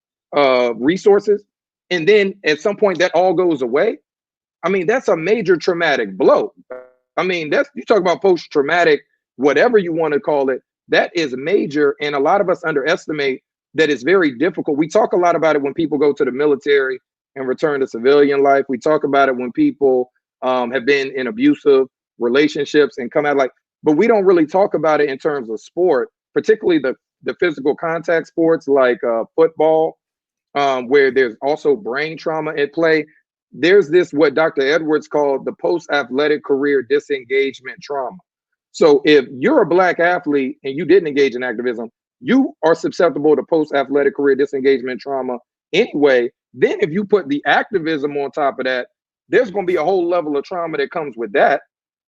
[SPEAKER 3] resources, and then at some point that all goes away, I mean, that's a major traumatic blow. I mean, that's, you talk about post-traumatic, whatever you want to call it, that is major. And a lot of us underestimate that it's very difficult. We talk a lot about it when people go to the military and return to civilian life. We talk about it when people have been in abusive relationships and come out like, but we don't really talk about it in terms of sport, particularly the physical contact sports like football, where there's also brain trauma at play. There's this, what Dr. Edwards called the post-athletic career disengagement trauma. So if you're a Black athlete and you didn't engage in activism, you are susceptible to post-athletic career disengagement trauma anyway. Then if you put the activism on top of that, there's going to be a whole level of trauma that comes with that.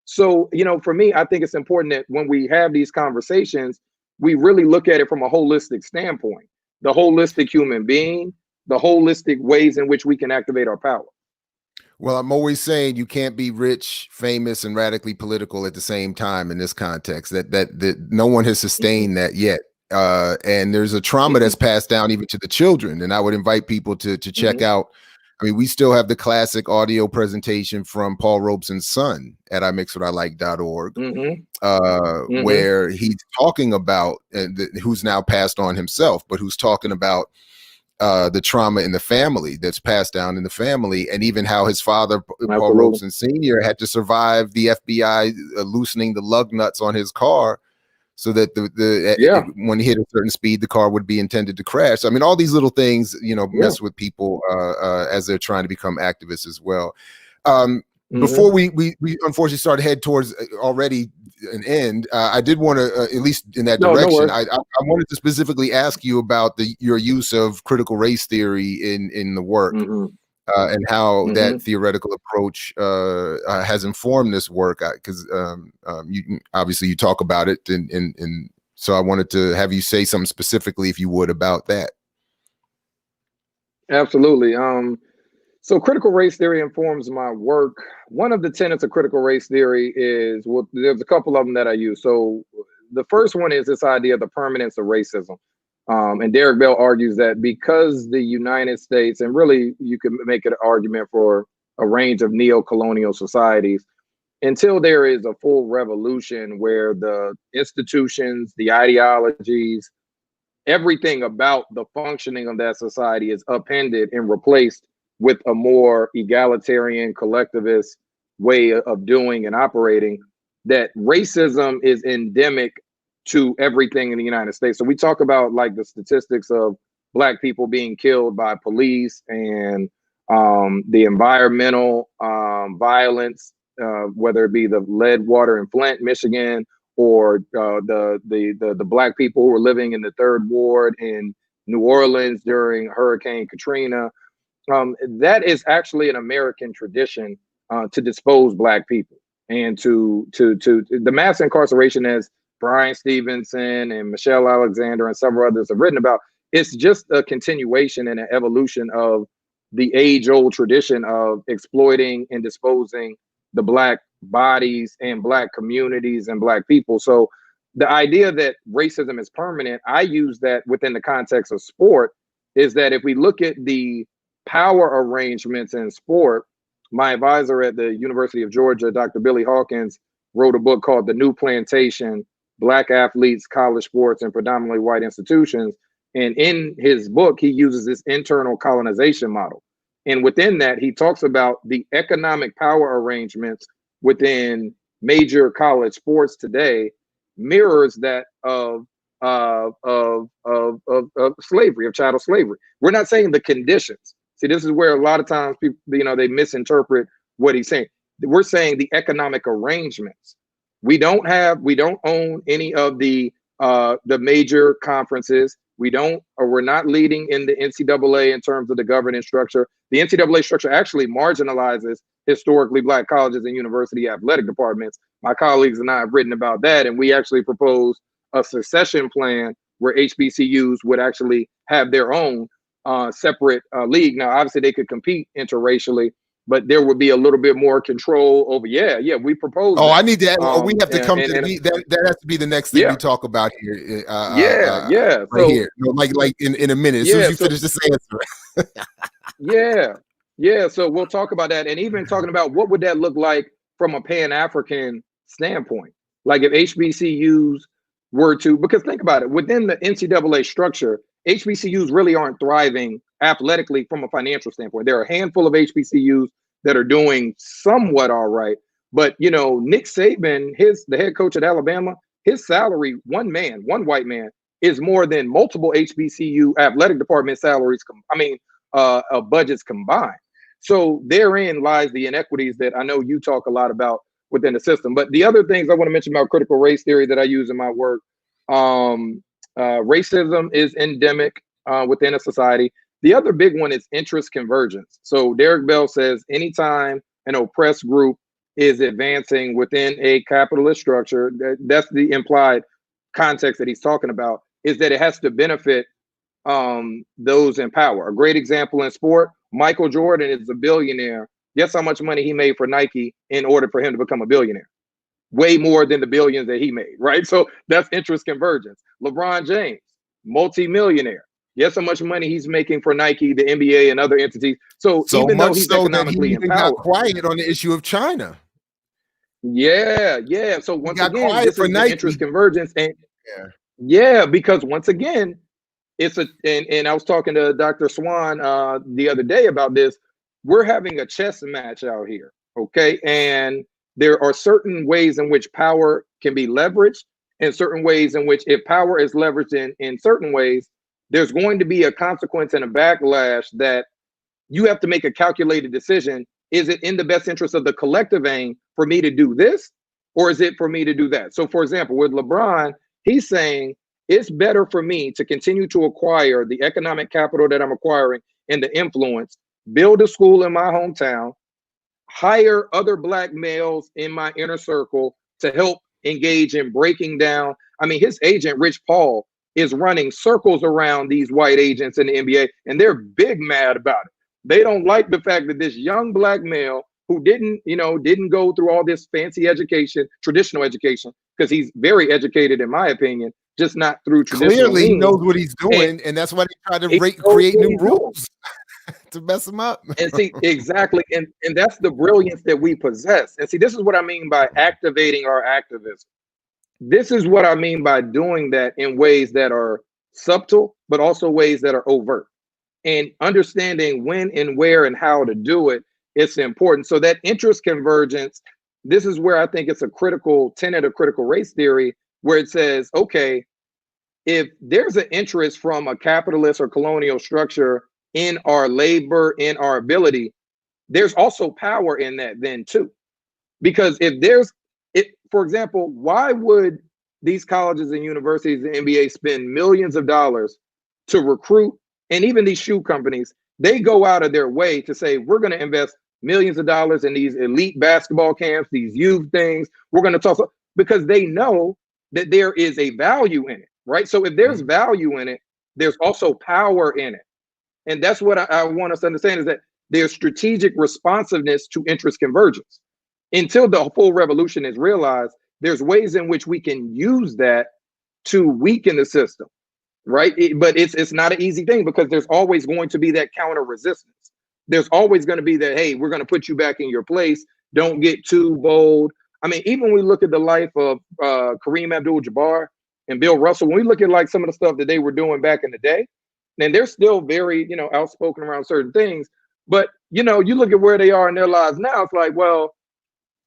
[SPEAKER 3] So, you know, for me, I think it's important that when we have these conversations, we really look at it from a holistic standpoint, the holistic human being, the holistic ways in which we can activate our power.
[SPEAKER 1] Well, I'm always saying you can't be rich, famous, and radically political at the same time in this context. That no one has sustained that yet. And there's a trauma that's passed down even to the children. And I would invite people to check out. I mean, we still have the classic audio presentation from Paul Robeson's son at imixwhatilike.org, where he's talking about, who's now passed on himself, but who's talking about the trauma in the family that's passed down in the family, and even how his father, Paul Robeson Sr., had to survive the FBI loosening the lug nuts on his car so that when he hit a certain speed, the car would be intended to crash. I mean, all these little things, you know, mess with people as they're trying to become activists as well. Before we unfortunately start to head towards already an end, I did want to, at least in that direction, I wanted to specifically ask you about your use of critical race theory in the work, and how that theoretical approach has informed this work. Because you talk about it, and so I wanted to have you say something specifically, if you would, about that.
[SPEAKER 3] Absolutely. So critical race theory informs my work. One of the tenets of critical race theory is, well, there's a couple of them that I use. So the first one is this idea of the permanence of racism. And Derek Bell argues that because the United States, and really you can make an argument for a range of neo-colonial societies, until there is a full revolution where the institutions, the ideologies, everything about the functioning of that society is upended and replaced with a more egalitarian, collectivist way of doing and operating, that racism is endemic to everything in the United States. So we talk about like the statistics of Black people being killed by police and the environmental violence, whether it be the lead water in Flint, Michigan, or the Black people who were living in the Third Ward in New Orleans during Hurricane Katrina. That is actually an American tradition to dispose Black people, and to the mass incarceration, as Brian Stevenson and Michelle Alexander and several others have written about. It's just a continuation and an evolution of the age-old tradition of exploiting and disposing the Black bodies and Black communities and Black people. So the idea that racism is permanent, I use that within the context of sport, is that if we look at the power arrangements in sport, my advisor at the University of Georgia, Dr. Billy Hawkins, wrote a book called The New Plantation: Black Athletes, College Sports, and Predominantly White Institutions. And in his book, he uses this internal colonization model. And within that, he talks about the economic power arrangements within major college sports today mirrors that of slavery, of chattel slavery. We're not saying the conditions. See, this is where a lot of times people, they misinterpret what he's saying. We're saying the economic arrangements. We don't own any of the major conferences. We're not leading in the NCAA in terms of the governance structure. The NCAA structure actually marginalizes historically Black colleges and university athletic departments. My colleagues and I have written about that, and we actually propose a succession plan where HBCUs would actually have their own separate league. Now, obviously, they could compete interracially, but there would be a little bit more control over. We propose.
[SPEAKER 1] Oh,
[SPEAKER 3] that.
[SPEAKER 1] I need that. We have to come to that has to be the next thing we talk about here. Right
[SPEAKER 3] so,
[SPEAKER 1] here, like in a minute. As soon as you finish this answer.
[SPEAKER 3] So we'll talk about that, and even talking about what would that look like from a Pan-African standpoint. Like if HBCUs were to, because think about it, within the NCAA structure, HBCUs really aren't thriving athletically from a financial standpoint. There are a handful of HBCUs that are doing somewhat all right, but Nick Saban, the head coach at Alabama, his salary, one white man, is more than multiple HBCU athletic department salaries. Budgets combined. So therein lies the inequities that I know you talk a lot about within the system. But the other things I want to mention about critical race theory that I use in my work, racism is endemic within a society. The other big one is interest convergence. So Derek Bell says anytime an oppressed group is advancing within a capitalist structure, that's the implied context that he's talking about, is that it has to benefit those in power. A great example in sport, Michael Jordan is a billionaire. Guess how much money he made for Nike in order for him to become a billionaire? Way more than the billions that he made, right? So that's interest convergence. LeBron James, multi-millionaire. Guess how much money he's making for Nike, the NBA, and other entities. So even though he's economically empowered,
[SPEAKER 1] got quiet on the issue of China.
[SPEAKER 3] So once again, this is the interest convergence, and because once again, it's and I was talking to Dr. Swan the other day about this. We're having a chess match out here, okay? And there are certain ways in which power can be leveraged, and certain ways in which, if power is leveraged in certain ways, there's going to be a consequence and a backlash that you have to make a calculated decision. Is it in the best interest of the collective aim for me to do this, or is it for me to do that? So, for example, with LeBron, he's saying it's better for me to continue to acquire the economic capital that I'm acquiring and the influence, build a school in my hometown, hire other Black males in my inner circle to help engage in breaking down. I mean, his agent, Rich Paul, is running circles around these white agents in the NBA, and they're big mad about it. They don't like the fact that this young Black male who didn't go through all this fancy education, traditional education, because he's very educated, in my opinion, just not through traditional
[SPEAKER 1] Clearly, he
[SPEAKER 3] means.
[SPEAKER 1] knows what he's doing, and that's why they try to create new rules to mess him up.
[SPEAKER 3] And see, exactly, and that's the brilliance that we possess. And see, this is what I mean by activating our activism. This is what I mean by doing that in ways that are subtle, but also ways that are overt. And understanding when and where and how to do it, it's important. So that interest convergence, this is where I think it's a critical tenet of critical race theory, where it says, okay, if there's an interest from a capitalist or colonial structure in our labor, in our ability, there's also power in that then too. Because for example, why would these colleges and universities and NBA spend millions of dollars to recruit? And even these shoe companies, they go out of their way to say, we're going to invest millions of dollars in these elite basketball camps, these youth things. We're going to talk, because they know that there is a value in it, right? So if there's value in it, there's also power in it. And that's what I want us to understand, is that there's strategic responsiveness to interest convergence. Until the full revolution is realized, there's ways in which we can use that to weaken the system, right? But it's not an easy thing, because there's always going to be that counter resistance. There's always going to be that, hey, we're going to put you back in your place. Don't get too bold. I mean, even when we look at the life of Kareem Abdul-Jabbar and Bill Russell, when we look at like some of the stuff that they were doing back in the day, and they're still very, you know, outspoken around certain things. But, you know, you look at where they are in their lives now, it's like, well,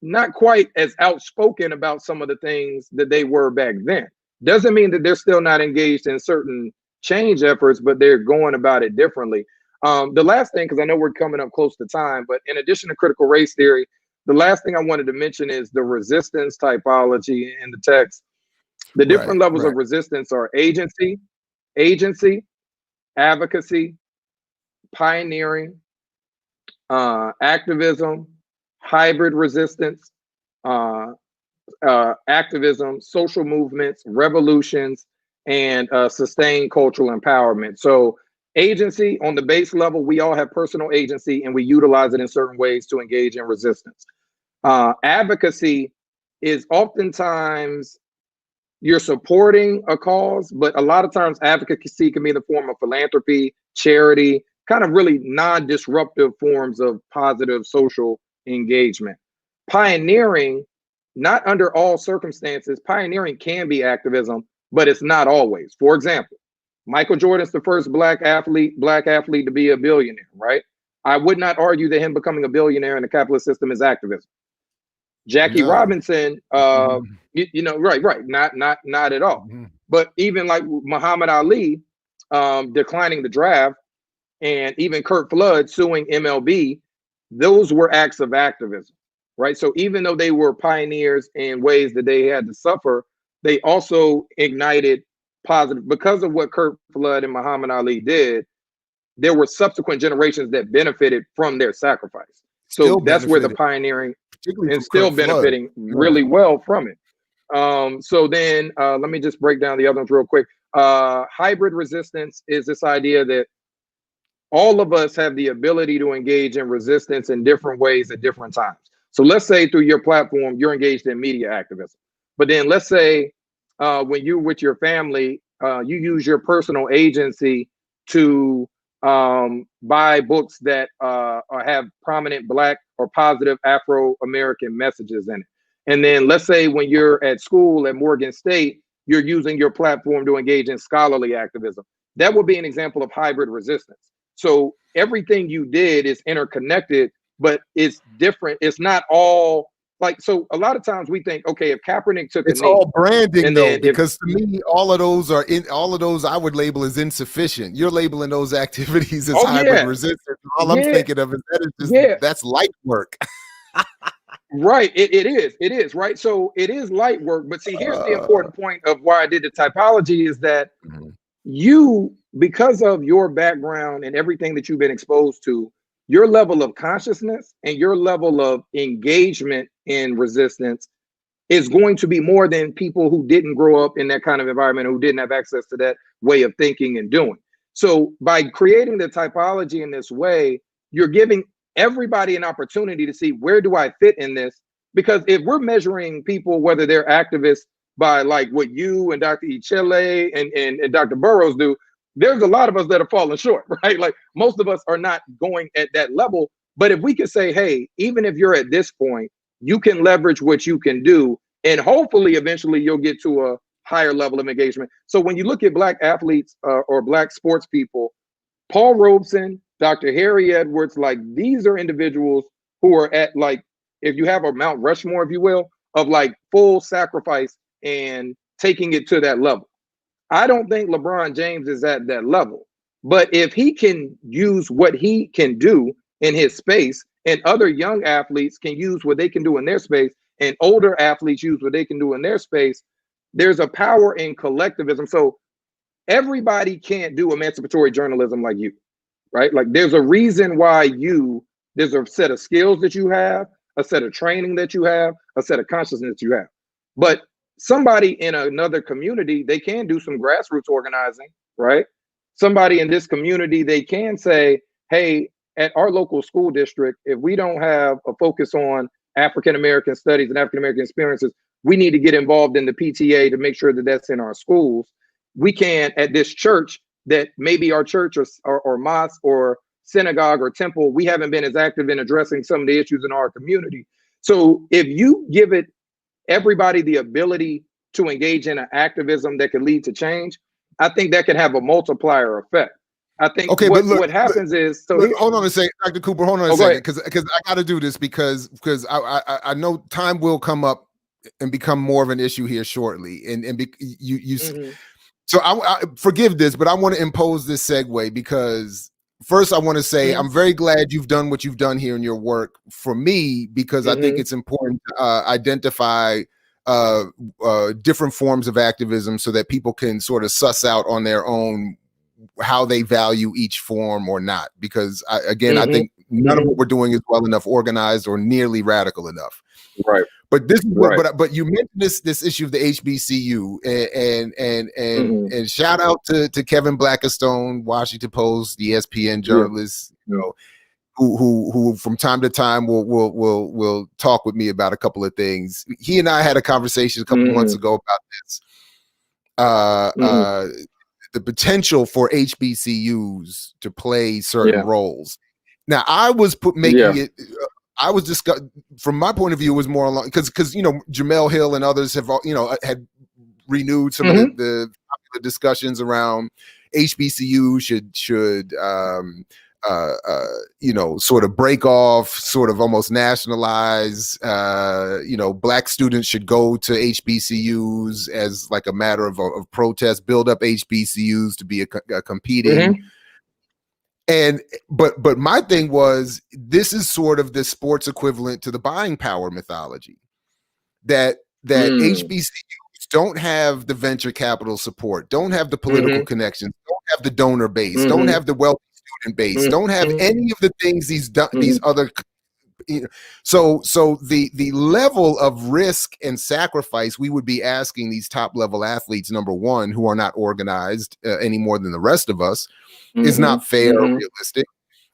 [SPEAKER 3] not quite as outspoken about some of the things that they were back then. Doesn't mean that they're still not engaged in certain change efforts, but they're going about it differently. The last thing, because I know we're coming up close to time, but in addition to critical race theory, the last thing I wanted to mention is the resistance typology in the text. The different levels of resistance are agency, advocacy, pioneering, activism, hybrid resistance, activism, social movements, revolutions, and sustained cultural empowerment. So agency, on the base level, we all have personal agency and we utilize it in certain ways to engage in resistance. Advocacy is oftentimes you're supporting a cause, but a lot of times advocacy can be in the form of philanthropy, charity, kind of really non-disruptive forms of positive social engagement. Pioneering, not under all circumstances, pioneering can be activism, but it's not always. For example, Michael Jordan's the first black athlete to be a billionaire, right? I would not argue that him becoming a billionaire in the capitalist system is activism. Jackie Robinson, you know, right, not at all. But even like Muhammad Ali declining the draft, and even Curt Flood suing MLB, those were acts of activism, right? So even though they were pioneers in ways that they had to suffer, they also ignited positive, because of what Curt Flood and Muhammad Ali did, there were subsequent generations that benefited from their sacrifice. So that's where the pioneering and still benefiting really well from it. So then let me just break down the other ones real quick. Hybrid resistance is this idea that all of us have the ability to engage in resistance in different ways at different times. So let's say through your platform, you're engaged in media activism. But then let's say when you're with your family, you use your personal agency to buy books that have prominent Black or positive Afro-American messages in it. And then let's say when you're at school at Morgan State, you're using your platform to engage in scholarly activism. That would be an example of hybrid resistance. So everything you did is interconnected, but it's different. It's not all like, so a lot of times we think, okay, if Kaepernick took
[SPEAKER 1] it's all branding though, because to me, all of those I would label as insufficient. You're labeling those activities as hybrid resistance. All I'm thinking of is that is just, that's light work.
[SPEAKER 3] Right, it is, right? So it is light work, but see, here's the important point of why I did the typology is that you, because of your background and everything that you've been exposed to, your level of consciousness and your level of engagement in resistance is going to be more than people who didn't grow up in that kind of environment, who didn't have access to that way of thinking and doing. So by creating the typology in this way, you're giving everybody an opportunity to see, where do I fit in this? Because if we're measuring people, whether they're activists by like what you and Dr. Ichele and Dr. Burroughs do, there's a lot of us that are falling short, right? Like most of us are not going at that level. But if we could say, hey, even if you're at this point, you can leverage what you can do, and hopefully eventually you'll get to a higher level of engagement. So when you look at Black athletes or Black sports people, Paul Robeson, Dr. Harry Edwards, like these are individuals who are at, like, if you have a Mount Rushmore, if you will, of like full sacrifice and taking it to that level. I don't think LeBron James is at that level, but if he can use what he can do in his space, and other young athletes can use what they can do in their space, and older athletes use what they can do in their space, there's a power in collectivism. So everybody can't do emancipatory journalism like you, right? Like there's a reason why there's a set of skills that you have, a set of training that you have, a set of consciousness that you have. But somebody in another community, they can do some grassroots organizing, right? Somebody in this community, they can say, hey, at our local school district, if we don't have a focus on African-American studies and African-American experiences, we need to get involved in the PTA to make sure that that's in our schools. We can, at this church, that maybe our church or mosque or synagogue or temple, we haven't been as active in addressing some of the issues in our community. So if you give everybody the ability to engage in an activism that could lead to change, I think that can have a multiplier effect. I think what happens is,
[SPEAKER 1] hold on a second, Dr. Cooper, hold on a second, because I got to do this because I know time will come up and become more of an issue here shortly, so I forgive this, but I want to impose this segue because first I want to say I'm very glad you've done what you've done here in your work for me, because I think it's important to identify different forms of activism so that people can sort of suss out on their own how they value each form or not, because I think none of what we're doing is well enough organized or nearly radical enough.
[SPEAKER 3] Right.
[SPEAKER 1] But this is but you mentioned this issue of the HBCU and shout out to Kevin Blackistone, Washington Post, the ESPN journalist, you know, who from time to time will talk with me about a couple of things. He and I had a conversation a couple months ago about this. The potential for HBCUs to play certain roles. Now, I was making it. I was discussing, from my point of view, it was more along because you know Jamel Hill and others have had renewed some of the popular discussions around HBCU should sort of break off, sort of almost nationalize. Black students should go to HBCUs as like a matter of protest, build up HBCUs to be a competing. But my thing was, this is sort of the sports equivalent to the buying power mythology, that HBCUs don't have the venture capital support, don't have the political connections, don't have the donor base, don't have the wealthy student base, don't have any of the things these other. So the level of risk and sacrifice we would be asking these top level athletes, number one, who are not organized any more than the rest of us, is not fair or realistic.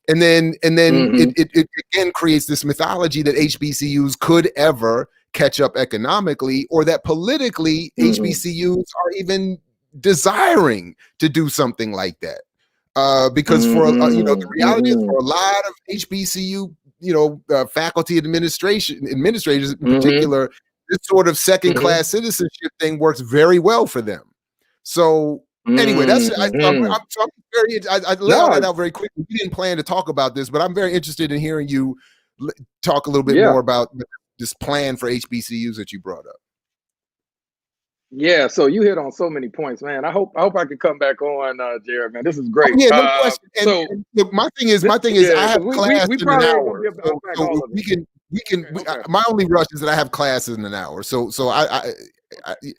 [SPEAKER 1] And then it again creates this mythology that HBCUs could ever catch up economically, or that politically HBCUs are even desiring to do something like that. Because for the reality is, for a lot of HBCU faculty administrators in particular, this sort of second class citizenship thing works very well for them. So anyway, I lay all that out very quickly. We didn't plan to talk about this, but I'm very interested in hearing you talk a little bit more about this plan for HBCUs that you brought up.
[SPEAKER 3] Yeah, so you hit on so many points, man. I hope I can come back on, Jared, man. This is great.
[SPEAKER 1] Yeah, no question. And look, my thing is, I have class in an hour. So we can. My only rush is that I have classes in an hour. So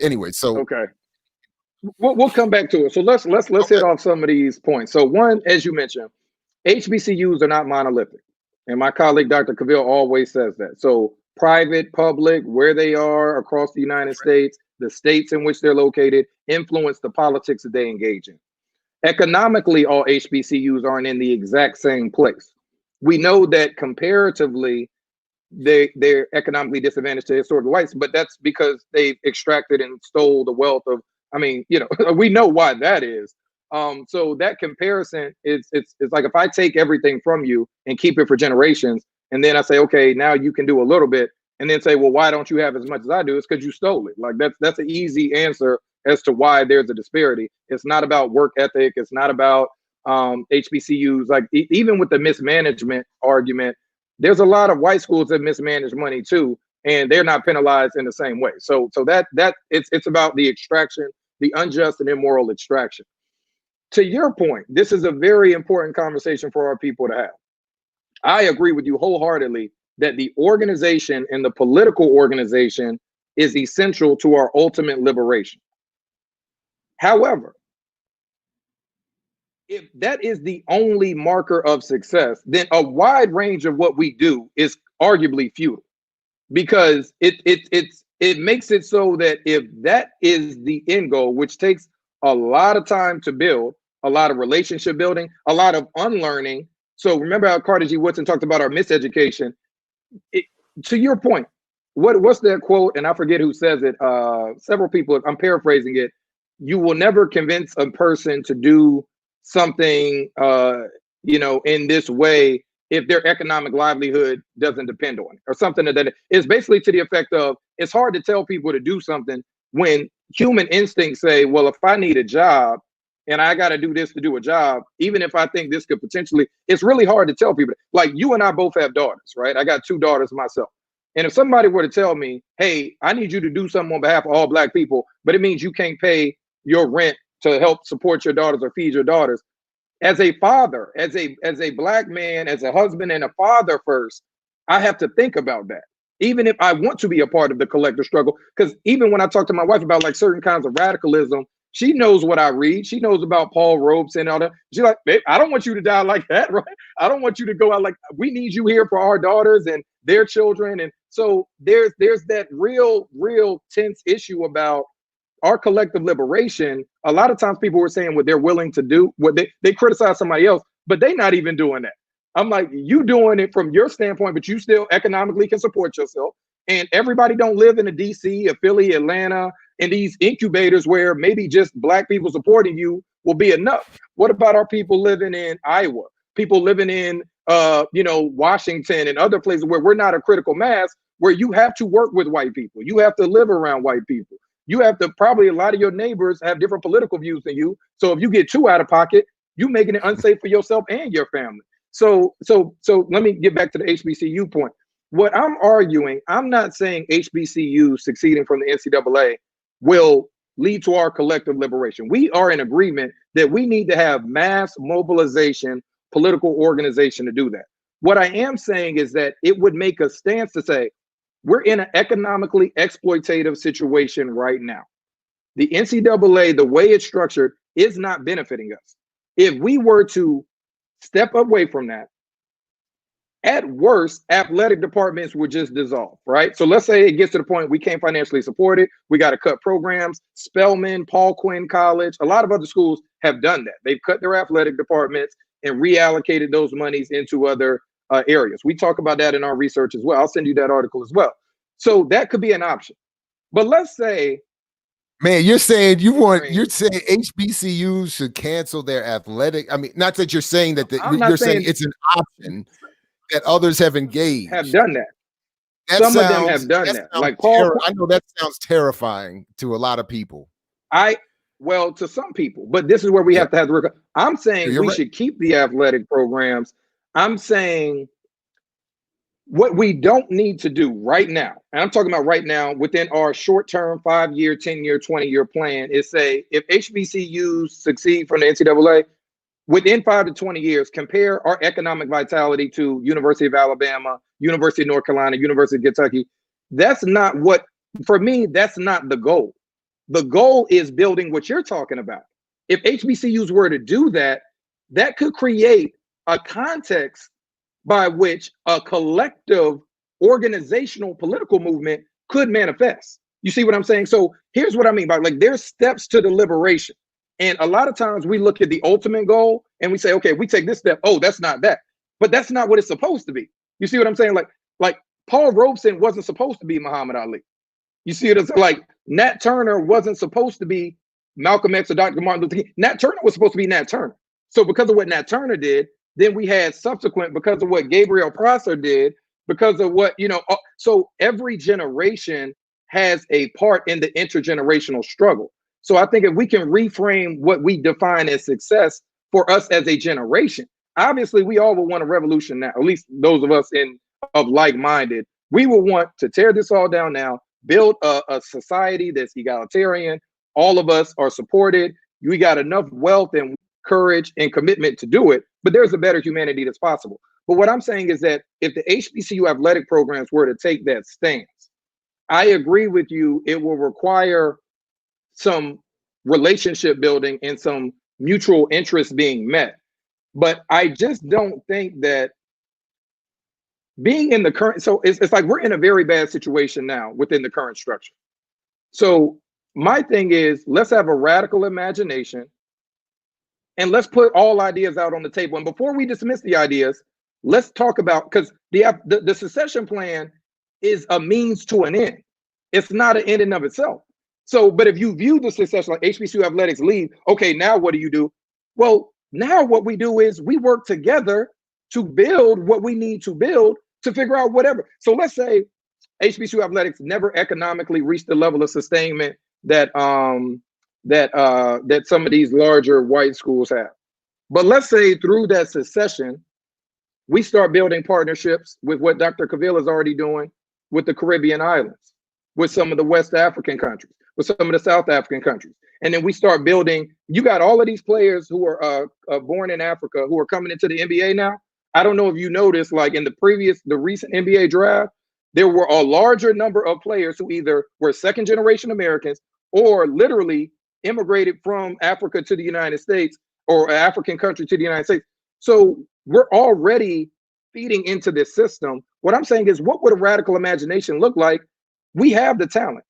[SPEAKER 1] anyway. So
[SPEAKER 3] okay. We'll come back to it. So let's hit off some of these points. So one, as you mentioned, HBCUs are not monolithic, and my colleague Dr. Cavill always says that. So private, public, where they are across the United States, the states in which they're located, influence the politics that they engage in. Economically, all HBCUs aren't in the exact same place. We know that comparatively, they're economically disadvantaged to historical whites, but that's because they've extracted and stole the wealth of, we know why that is. So that comparison it's like, if I take everything from you and keep it for generations, and then I say, okay, now you can do a little bit, and then say, well, why don't you have as much as I do? It's because you stole it. Like that's an easy answer as to why there's a disparity. It's not about work ethic. It's not about HBCUs. Like even with the mismanagement argument, there's a lot of white schools that mismanage money too, and they're not penalized in the same way. So that it's about the extraction, the unjust and immoral extraction. To your point, this is a very important conversation for our people to have. I agree with you wholeheartedly that the organization and the political organization is essential to our ultimate liberation. However, if that is the only marker of success, then a wide range of what we do is arguably futile, because it makes it so that if that is the end goal, which takes a lot of time to build, a lot of relationship building, a lot of unlearning. So remember how Carter G. Woodson talked about our miseducation. To your point, what's that quote? And I forget who says it. Several people, I'm paraphrasing it. You will never convince a person to do something, in this way if their economic livelihood doesn't depend on it, or something that is basically to the effect of, it's hard to tell people to do something when human instincts say, well, if I need a job and I got to do this to do a job, even if I think this could potentially, it's really hard to tell people. Like you and I both have daughters, right? I got 2 daughters myself. And if somebody were to tell me, hey, I need you to do something on behalf of all Black people, but it means you can't pay your rent to help support your daughters or feed your daughters. As a father, as a Black man, as a husband and a father first, I have to think about that. Even if I want to be a part of the collective struggle, because even when I talk to my wife about like certain kinds of radicalism, she knows what I read. She knows about Paul Robeson and all that. She's like, babe, I don't want you to die like that, right? I don't want you to go out like, we need you here for our daughters and their children. And so there's that real tense issue about our collective liberation. A lot of times people were saying what they're willing to do, what they criticize somebody else, but they're not even doing that. I'm like, you doing it from your standpoint, but you still economically can support yourself. And everybody don't live in a DC, a Philly, Atlanta, and these incubators where maybe just Black people supporting you will be enough. What about our people living in Iowa, people living in Washington and other places where we're not a critical mass, where you have to work with white people, you have to live around white people, you have to, probably a lot of your neighbors have different political views than you. So if you get too out of pocket, you're making it unsafe for yourself and your family. So let me get back to the HBCU point. What I'm arguing, I'm not saying HBCU succeeding from the NCAA will lead to our collective liberation. We are in agreement that we need to have mass mobilization, political organization to do that. What I am saying is that it would make a stance to say, we're in an economically exploitative situation right now. The NCAA, the way it's structured, is not benefiting us. If we were to step away from that, at worst, athletic departments would just dissolve, right? So let's say it gets to the point we can't financially support it. We got to cut programs. Spelman, Paul Quinn College, a lot of other schools have done that. They've cut their athletic departments and reallocated those monies into other areas. We talk about that in our research as well. I'll send you that article as well. So that could be an option. But let's say,
[SPEAKER 1] man, you're saying HBCUs should cancel their athletic. I mean, not that you're saying that you're saying it's an option that others have engaged.
[SPEAKER 3] Have done that. Some of them have done that. Like Paul,
[SPEAKER 1] I know that sounds terrifying to a lot of people.
[SPEAKER 3] Well, to some people, but this is where we have to have the work. I'm saying we should keep the athletic programs. I'm saying what we don't need to do right now, and I'm talking about right now within our short-term 5-year, 10-year, 20-year plan, is say if HBCUs succeed from the NCAA, within 5 to 20 years, compare our economic vitality to University of Alabama, University of North Carolina, University of Kentucky. That's not what, for me, that's not the goal. The goal is building what you're talking about. If HBCUs were to do that, that could create a context by which a collective organizational political movement could manifest. You see what I'm saying? So here's what I mean by, like, there's steps to the liberation. And a lot of times we look at the ultimate goal and we say, okay, we take this step. Oh, that's not that. But that's not what it's supposed to be. You see what I'm saying? Like Paul Robeson wasn't supposed to be Muhammad Ali. You see it as like Nat Turner wasn't supposed to be Malcolm X or Dr. Martin Luther King. Nat Turner was supposed to be Nat Turner. So because of what Nat Turner did, then we had subsequent, because of what Gabriel Prosser did, because of what, so every generation has a part in the intergenerational struggle. So I think if we can reframe what we define as success for us as a generation, obviously we all will want a revolution now, at least those of us of like-minded, we will want to tear this all down now, build a society that's egalitarian. All of us are supported. We got enough wealth and courage and commitment to do it, but there's a better humanity that's possible. But what I'm saying is that if the HBCU athletic programs were to take that stance, I agree with you, it will require some relationship building and some mutual interest being met. But I just don't think that being in the current, so it's like we're in a very bad situation now within the current structure. So my thing is, let's have a radical imagination and let's put all ideas out on the table. And before we dismiss the ideas, let's talk about, because the succession plan is a means to an end. It's not an end in of itself. So, but if you view the succession like HBCU athletics leave, okay, now what do you do? Well, now what we do is we work together to build what we need to build to figure out whatever. So let's say HBCU athletics never economically reached the level of sustainment that that some of these larger white schools have. But let's say through that succession, we start building partnerships with what Dr. Cavill is already doing with the Caribbean islands, with some of the West African countries, with some of the South African countries. And then we start building, you got all of these players who are born in Africa who are coming into the NBA now. I don't know if you noticed, like in the recent NBA draft, there were a larger number of players who either were second generation Americans or literally immigrated from Africa to the United States, or an African country to the United States. So we're already feeding into this system. What I'm saying is, what would a radical imagination look like? We have the talent.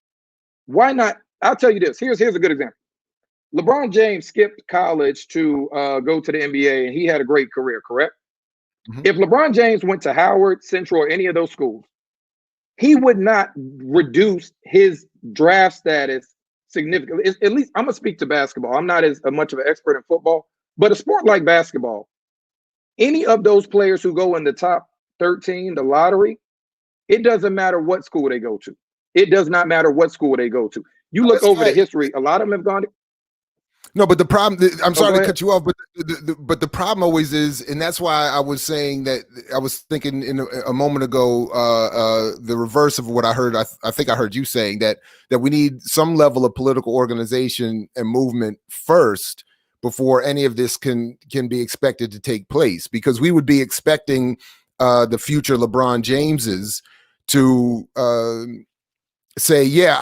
[SPEAKER 3] Why not? I'll tell you this. Here's a good example. LeBron James skipped college to go to the NBA, and he had a great career, correct? Mm-hmm. If LeBron James went to Howard, Central, or any of those schools, he would not reduce his draft status significantly. At least I'm gonna speak to basketball. I'm not as much of an expert in football, but a sport like basketball, any of those players who go in the top 13, the lottery, it doesn't matter what school they go to. It does not matter what school they go to. You look over the history, a lot of them have gone to.
[SPEAKER 1] No, but the problem, I'm sorry to cut you off, but the problem always is, and that's why I was saying that I was thinking in a moment ago, the reverse of what I heard. I think I heard you saying that we need some level of political organization and movement first before any of this can be expected to take place, because we would be expecting the future LeBron Jameses to say, yeah,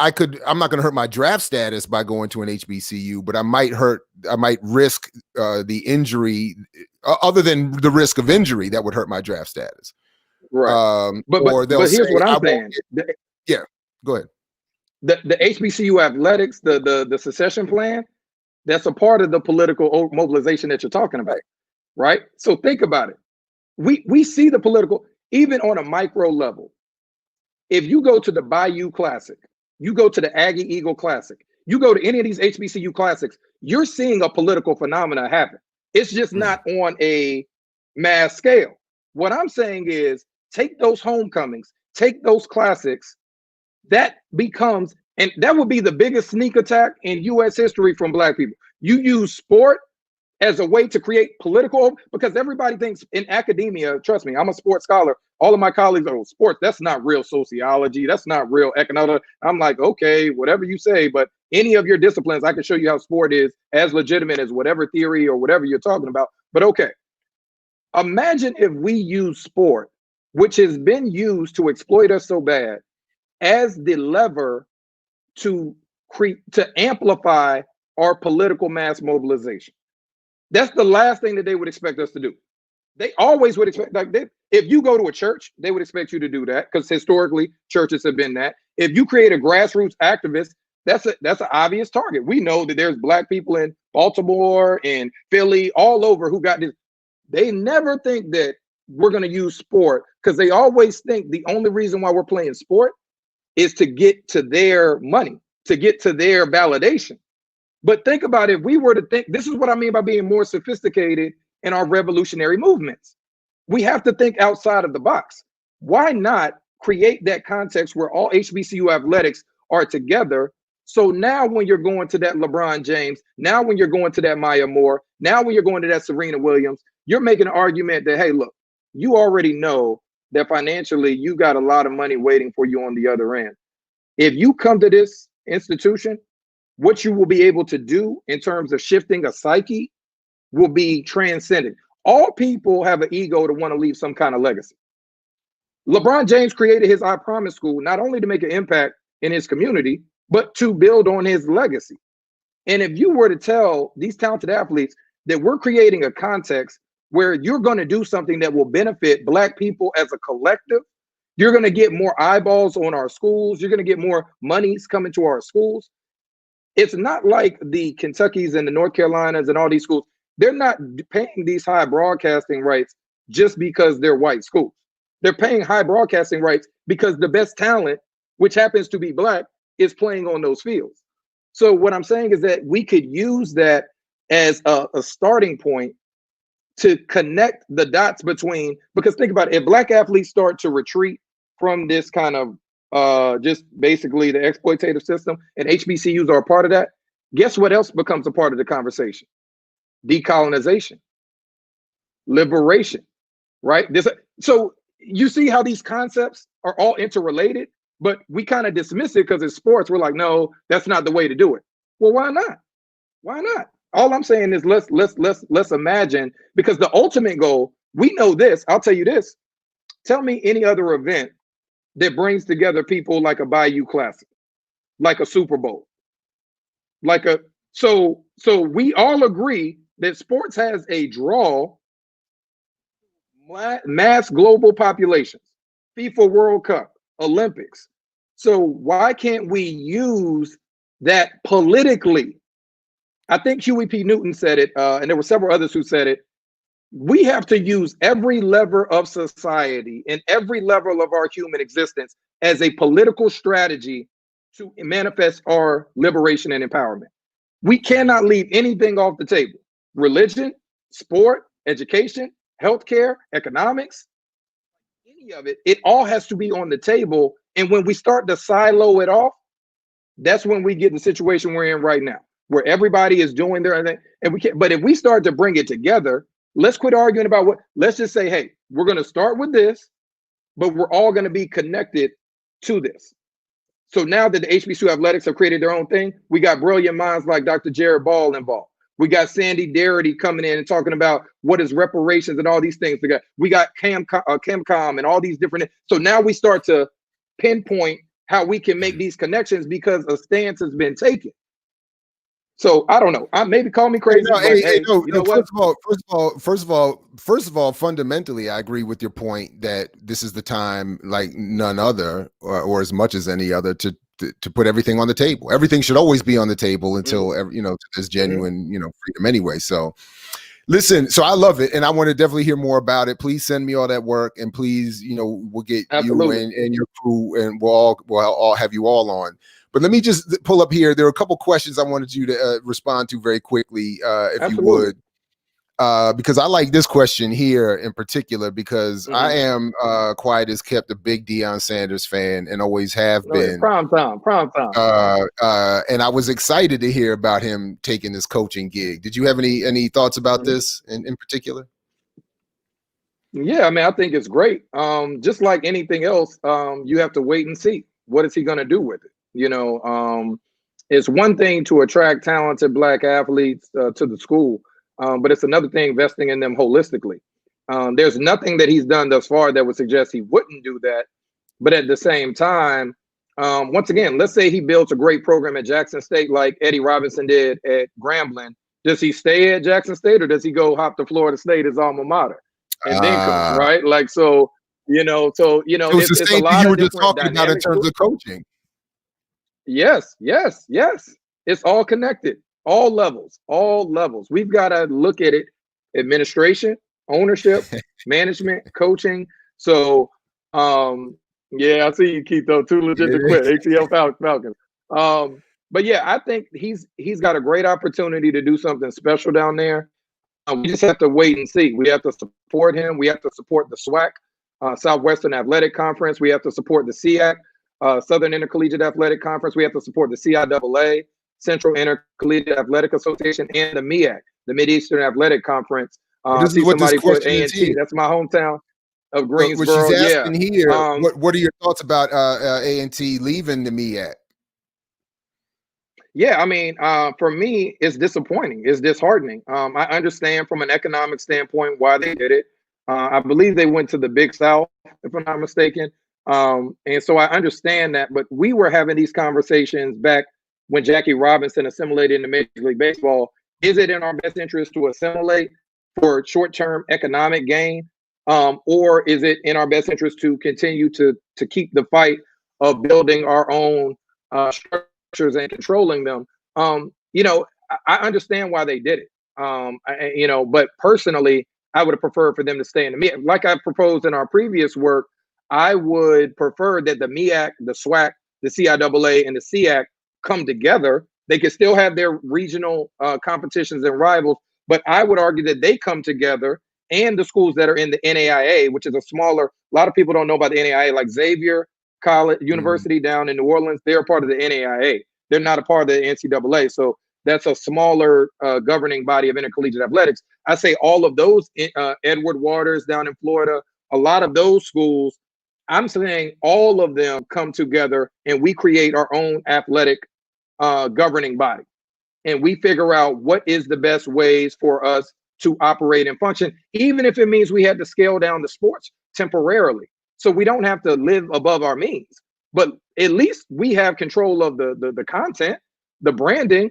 [SPEAKER 1] I'm not going to hurt my draft status by going to an HBCU, but I might risk the injury, other than the risk of injury that would hurt my draft status.
[SPEAKER 3] Right. But here's what I'm saying.
[SPEAKER 1] Yeah, go ahead.
[SPEAKER 3] The HBCU athletics, the secession plan, that's a part of the political mobilization that you're talking about, right? So think about it. We see the political, even on a micro level. If you go to the Bayou Classic, you go to the Aggie Eagle Classic, you go to any of these HBCU classics, you're seeing a political phenomena happen. It's just not on a mass scale. What I'm saying is, take those homecomings, take those classics, that becomes, and that would be the biggest sneak attack in US history from Black people. You use sport as a way to create political, because everybody thinks in academia, trust me, I'm a sports scholar. All of my colleagues are, sports, that's not real sociology. That's not real economics. I'm like, okay, whatever you say, but any of your disciplines, I can show you how sport is as legitimate as whatever theory or whatever you're talking about. But okay, imagine if we use sport, which has been used to exploit us so bad, as the lever to amplify our political mass mobilization. That's the last thing that they would expect us to do. They always would expect, like, if you go to a church, they would expect you to do that, because historically churches have been that. If you create a grassroots activist, that's an obvious target. We know that there's Black people in Baltimore and Philly, all over, who got this. They never think that we're going to use sport, because they always think the only reason why we're playing sport is to get to their money, to get to their validation. But think about it, if we were to think, this is what I mean by being more sophisticated in our revolutionary movements. We have to think outside of the box. Why not create that context where all HBCU athletics are together? So now when you're going to that LeBron James, now when you're going to that Maya Moore, now when you're going to that Serena Williams, you're making an argument that, hey, look, you already know that financially you got a lot of money waiting for you on the other end. If you come to this institution, what you will be able to do in terms of shifting a psyche will be transcendent. All people have an ego to want to leave some kind of legacy. LeBron James created his I Promise School not only to make an impact in his community, but to build on his legacy. And if you were to tell these talented athletes that we're creating a context where you're going to do something that will benefit Black people as a collective, you're going to get more eyeballs on our schools, you're going to get more monies coming to our schools. It's not like the Kentuckys and the North Carolinas and all these schools. They're not paying these high broadcasting rights just because they're white schools. They're paying high broadcasting rights because the best talent, which happens to be Black, is playing on those fields. So what I'm saying is that we could use that as a starting point to connect the dots between, because think about it, if Black athletes start to retreat from this kind of just basically the exploitative system, and HBCUs are a part of that. Guess what else becomes a part of the conversation? Decolonization, liberation, right? So you see how these concepts are all interrelated, but we kind of dismiss it because it's sports. We're like, no, that's not the way to do it. Well, why not? Why not? All I'm saying is let's imagine, because the ultimate goal, we know this. I'll tell you this. Tell me any other event that brings together people like a Bayou Classic, like a Super Bowl, so we all agree that sports has a draw mass global populations, FIFA World Cup, Olympics. So why can't we use that politically? I think Huey P. Newton said it, and there were several others who said it. We have to use every lever of society and every level of our human existence as a political strategy to manifest our liberation and empowerment. We cannot leave anything off the table. Religion, sport, education, healthcare, economics, any of it, it all has to be on the table. And when we start to silo it off, that's when we get in the situation we're in right now, where everybody is doing their thing. And we can't, but if we start to bring it together, let's quit arguing about let's just say, hey, we're going to start with this, but we're all going to be connected to this. So now that the HBCU athletics have created their own thing, we got brilliant minds like Dr. Jared Ball involved. We got Sandy Darity coming in and talking about what is reparations and all these things. We got ChemCom and all these different. So now we start to pinpoint how we can make these connections because a stance has been taken. So I don't know. Maybe call me crazy.
[SPEAKER 1] First of all, fundamentally, I agree with your point that this is the time, like none other, or as much as any other, to put everything on the table. Everything should always be on the table until there's genuine freedom anyway. So listen, so I love it, and I want to definitely hear more about it. Please send me all that work, and please, we'll get
[SPEAKER 3] Absolutely.
[SPEAKER 1] you and your crew, and we'll all have you all on. But let me just pull up here. There are a couple questions I wanted you to respond to very quickly, if
[SPEAKER 3] Absolutely.
[SPEAKER 1] you would, because I like this question here in particular, because I am quiet as kept a big Deion Sanders fan and always have been.
[SPEAKER 3] Prime time.
[SPEAKER 1] And I was excited to hear about him taking this coaching gig. Did you have any thoughts about this in particular?
[SPEAKER 3] Yeah, I mean, I think it's great. Just like anything else, you have to wait and see. What is he going to do with it? It's one thing to attract talented Black athletes to the school, but it's another thing investing in them holistically. There's nothing that he's done thus far that would suggest he wouldn't do that. But at the same time, once again, let's say he builds a great program at Jackson State like Eddie Robinson did at Grambling. Does he stay at Jackson State, or does he go hop to Florida State, his alma mater, and then coach, right? Like, it's a lot of different
[SPEAKER 1] talking about in terms of coaching.
[SPEAKER 3] Yes. It's all connected, all levels. We've got to look at it: administration, ownership, management, coaching. So, yeah, I see you, Keith, though. Too legit to quit. ATL Falcons. But yeah, I think he's got a great opportunity to do something special down there. We just have to wait and see. We have to support him. We have to support the SWAC, Southwestern Athletic Conference. We have to support the SEAC, Southern Intercollegiate Athletic Conference. We have to support the CIAA, Central Intercollegiate Athletic Association, and the MEAC, the Mid-Eastern Athletic Conference.
[SPEAKER 1] This is what this question is here.
[SPEAKER 3] That's my hometown of Greensboro.
[SPEAKER 1] What she's asking here, what are your thoughts about A&T leaving the MEAC?
[SPEAKER 3] Yeah, I mean, for me, it's disappointing. It's disheartening. I understand from an economic standpoint why they did it. I believe they went to the Big South, if I'm not mistaken. And so I understand that. But we were having these conversations back when Jackie Robinson assimilated into Major League Baseball. Is it in our best interest to assimilate for short-term economic gain? Or is it in our best interest to continue to keep the fight of building our own structures and controlling them? I understand why they did it. But personally, I would have preferred for them to stay in the MEAC. Like I proposed in our previous work, I would prefer that the MEAC, the SWAC, the CIAA, and the SEAC come together. They could still have their regional competitions and rivals, but I would argue that they come together, and the schools that are in the NAIA, which is a lot of people don't know about the NAIA, like Xavier, college university down in New Orleans, they're a part of the NAIA. They're not a part of the NCAA. So that's a smaller governing body of intercollegiate athletics. I say all of those, Edward Waters down in Florida, a lot of those schools, I'm saying all of them come together and we create our own athletic governing body. And we figure out what is the best ways for us to operate and function, even if it means we had to scale down the sports temporarily. So we don't have to live above our means, but at least we have control of the content, the branding.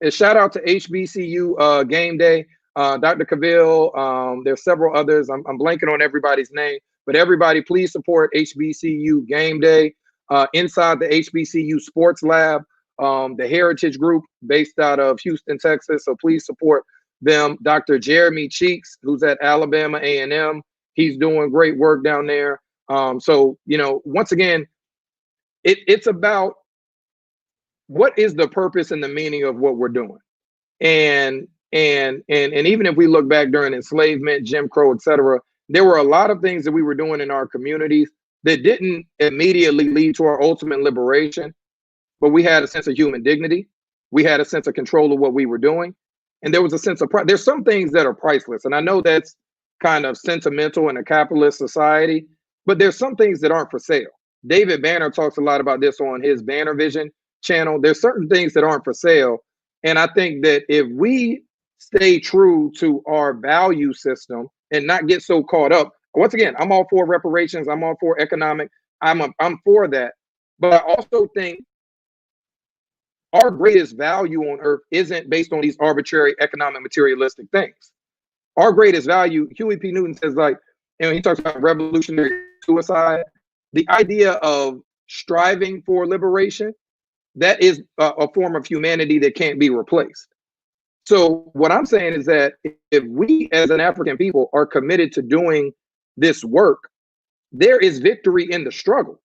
[SPEAKER 3] And shout out to HBCU Game Day, Dr. Cavill. There's several others. I'm blanking on everybody's name, but everybody please support HBCU Game Day. Inside the HBCU Sports Lab, the Heritage Group based out of Houston, Texas. So please support them. Dr. Jeremy Cheeks, who's at Alabama A&M. He's doing great work down there. So, you know, once again, it's about what is the purpose and the meaning of what we're doing. And even if we look back during enslavement, Jim Crow, et cetera, there were a lot of things that we were doing in our communities that didn't immediately lead to our ultimate liberation, but we had a sense of human dignity. We had a sense of control of what we were doing. And there was a sense of pride. There's some things that are priceless. And I know that's kind of sentimental in a capitalist society, but there's some things that aren't for sale. David Banner talks a lot about this on his Banner Vision channel. There's certain things that aren't for sale. And I think that if we stay true to our value system and not get so caught up, once again, I'm all for reparations. I'm all for economic. I'm for that. But I also think our greatest value on earth isn't based on these arbitrary economic materialistic things. Our greatest value, Huey P. Newton says, like, and he talks about revolutionary suicide, the idea of striving for liberation, that is a form of humanity that can't be replaced. So what I'm saying is that if we as an African people are committed to doing this work, there is victory in the struggle.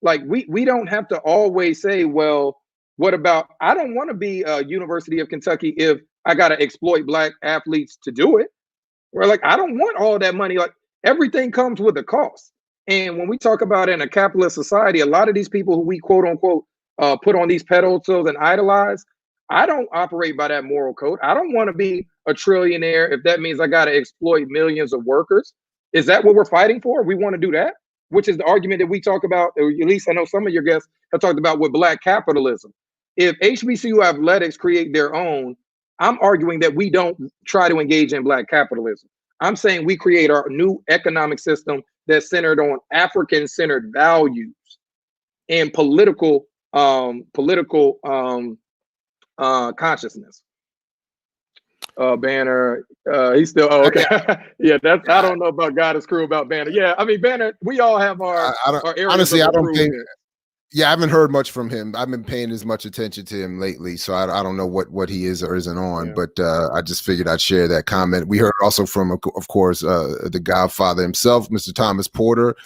[SPEAKER 3] Like we don't have to always say, well, what about, I don't want to be a University of Kentucky if I got to exploit Black athletes to do it. We're like, I don't want all that money. Like everything comes with a cost. And when we talk about in a capitalist society, a lot of these people who we quote unquote put on these pedestals and idolize, I don't operate by that moral code. I don't want to be a trillionaire if that means I got to exploit millions of workers. Is that what we're fighting for? We want to do that, which is the argument that we talk about, or at least I know some of your guests have talked about with Black capitalism. If HBCU athletics create their own, I'm arguing that we don't try to engage in Black capitalism. I'm saying we create our new economic system that's centered on African-centered values and political consciousness. Banner, he's still okay. Yeah, that's I don't know about God is Crew about Banner. Yeah, I mean Banner, we all have our areas
[SPEAKER 1] honestly,
[SPEAKER 3] of
[SPEAKER 1] I don't think.
[SPEAKER 3] improvement.
[SPEAKER 1] Yeah, I haven't heard much from him. I've been paying as much attention to him lately, so I don't know what he is or isn't on.
[SPEAKER 3] Yeah.
[SPEAKER 1] But I just figured I'd share that comment. We heard also from, of course, the Godfather himself, Mr. Thomas Porter.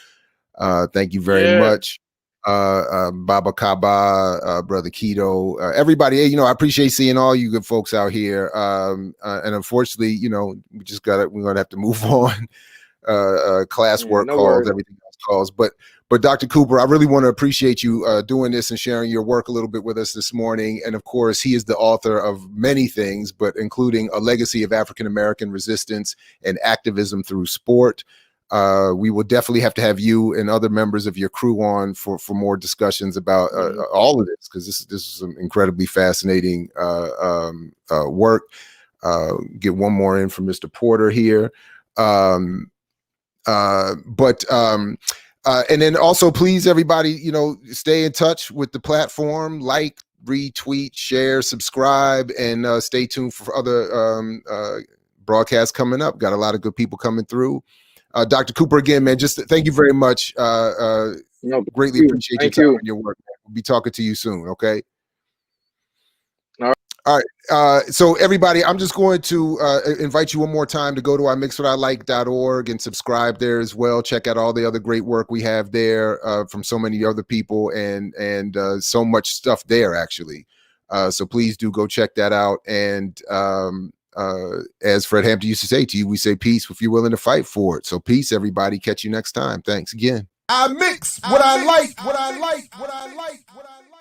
[SPEAKER 1] Thank you very much, Baba Kaba, Brother Keto, everybody. You know, I appreciate seeing all you good folks out here. And unfortunately, you know, we're gonna have to move on. Classwork calls,
[SPEAKER 3] worries.
[SPEAKER 1] Everything else calls, but Dr. Cooper, I really want to appreciate you doing this and sharing your work a little bit with us this morning. And of course, he is the author of many things, but including A Legacy of African-American Resistance and Activism Through Sport. We will definitely have to have you and other members of your crew on for more discussions about all of this, because this is some incredibly fascinating work. Get one more in from Mr. Porter here. And then also, please, everybody, you know, stay in touch with the platform, like, retweet, share, subscribe, and stay tuned for other broadcasts coming up. Got a lot of good people coming through. Dr. Cooper, again, man, just thank you very much. Greatly appreciate your time and your work. Man. We'll be talking to you soon. Okay. All right. So everybody, I'm just going to invite you one more time to go to imixwhatilike.org and subscribe there as well. Check out all the other great work we have there from so many other people and so much stuff there, actually. So please do go check that out. And as Fred Hampton used to say to you, we say peace if you're willing to fight for it. So peace, everybody. Catch you next time. Thanks again. I mix what I like, what I like, what I like, what I like.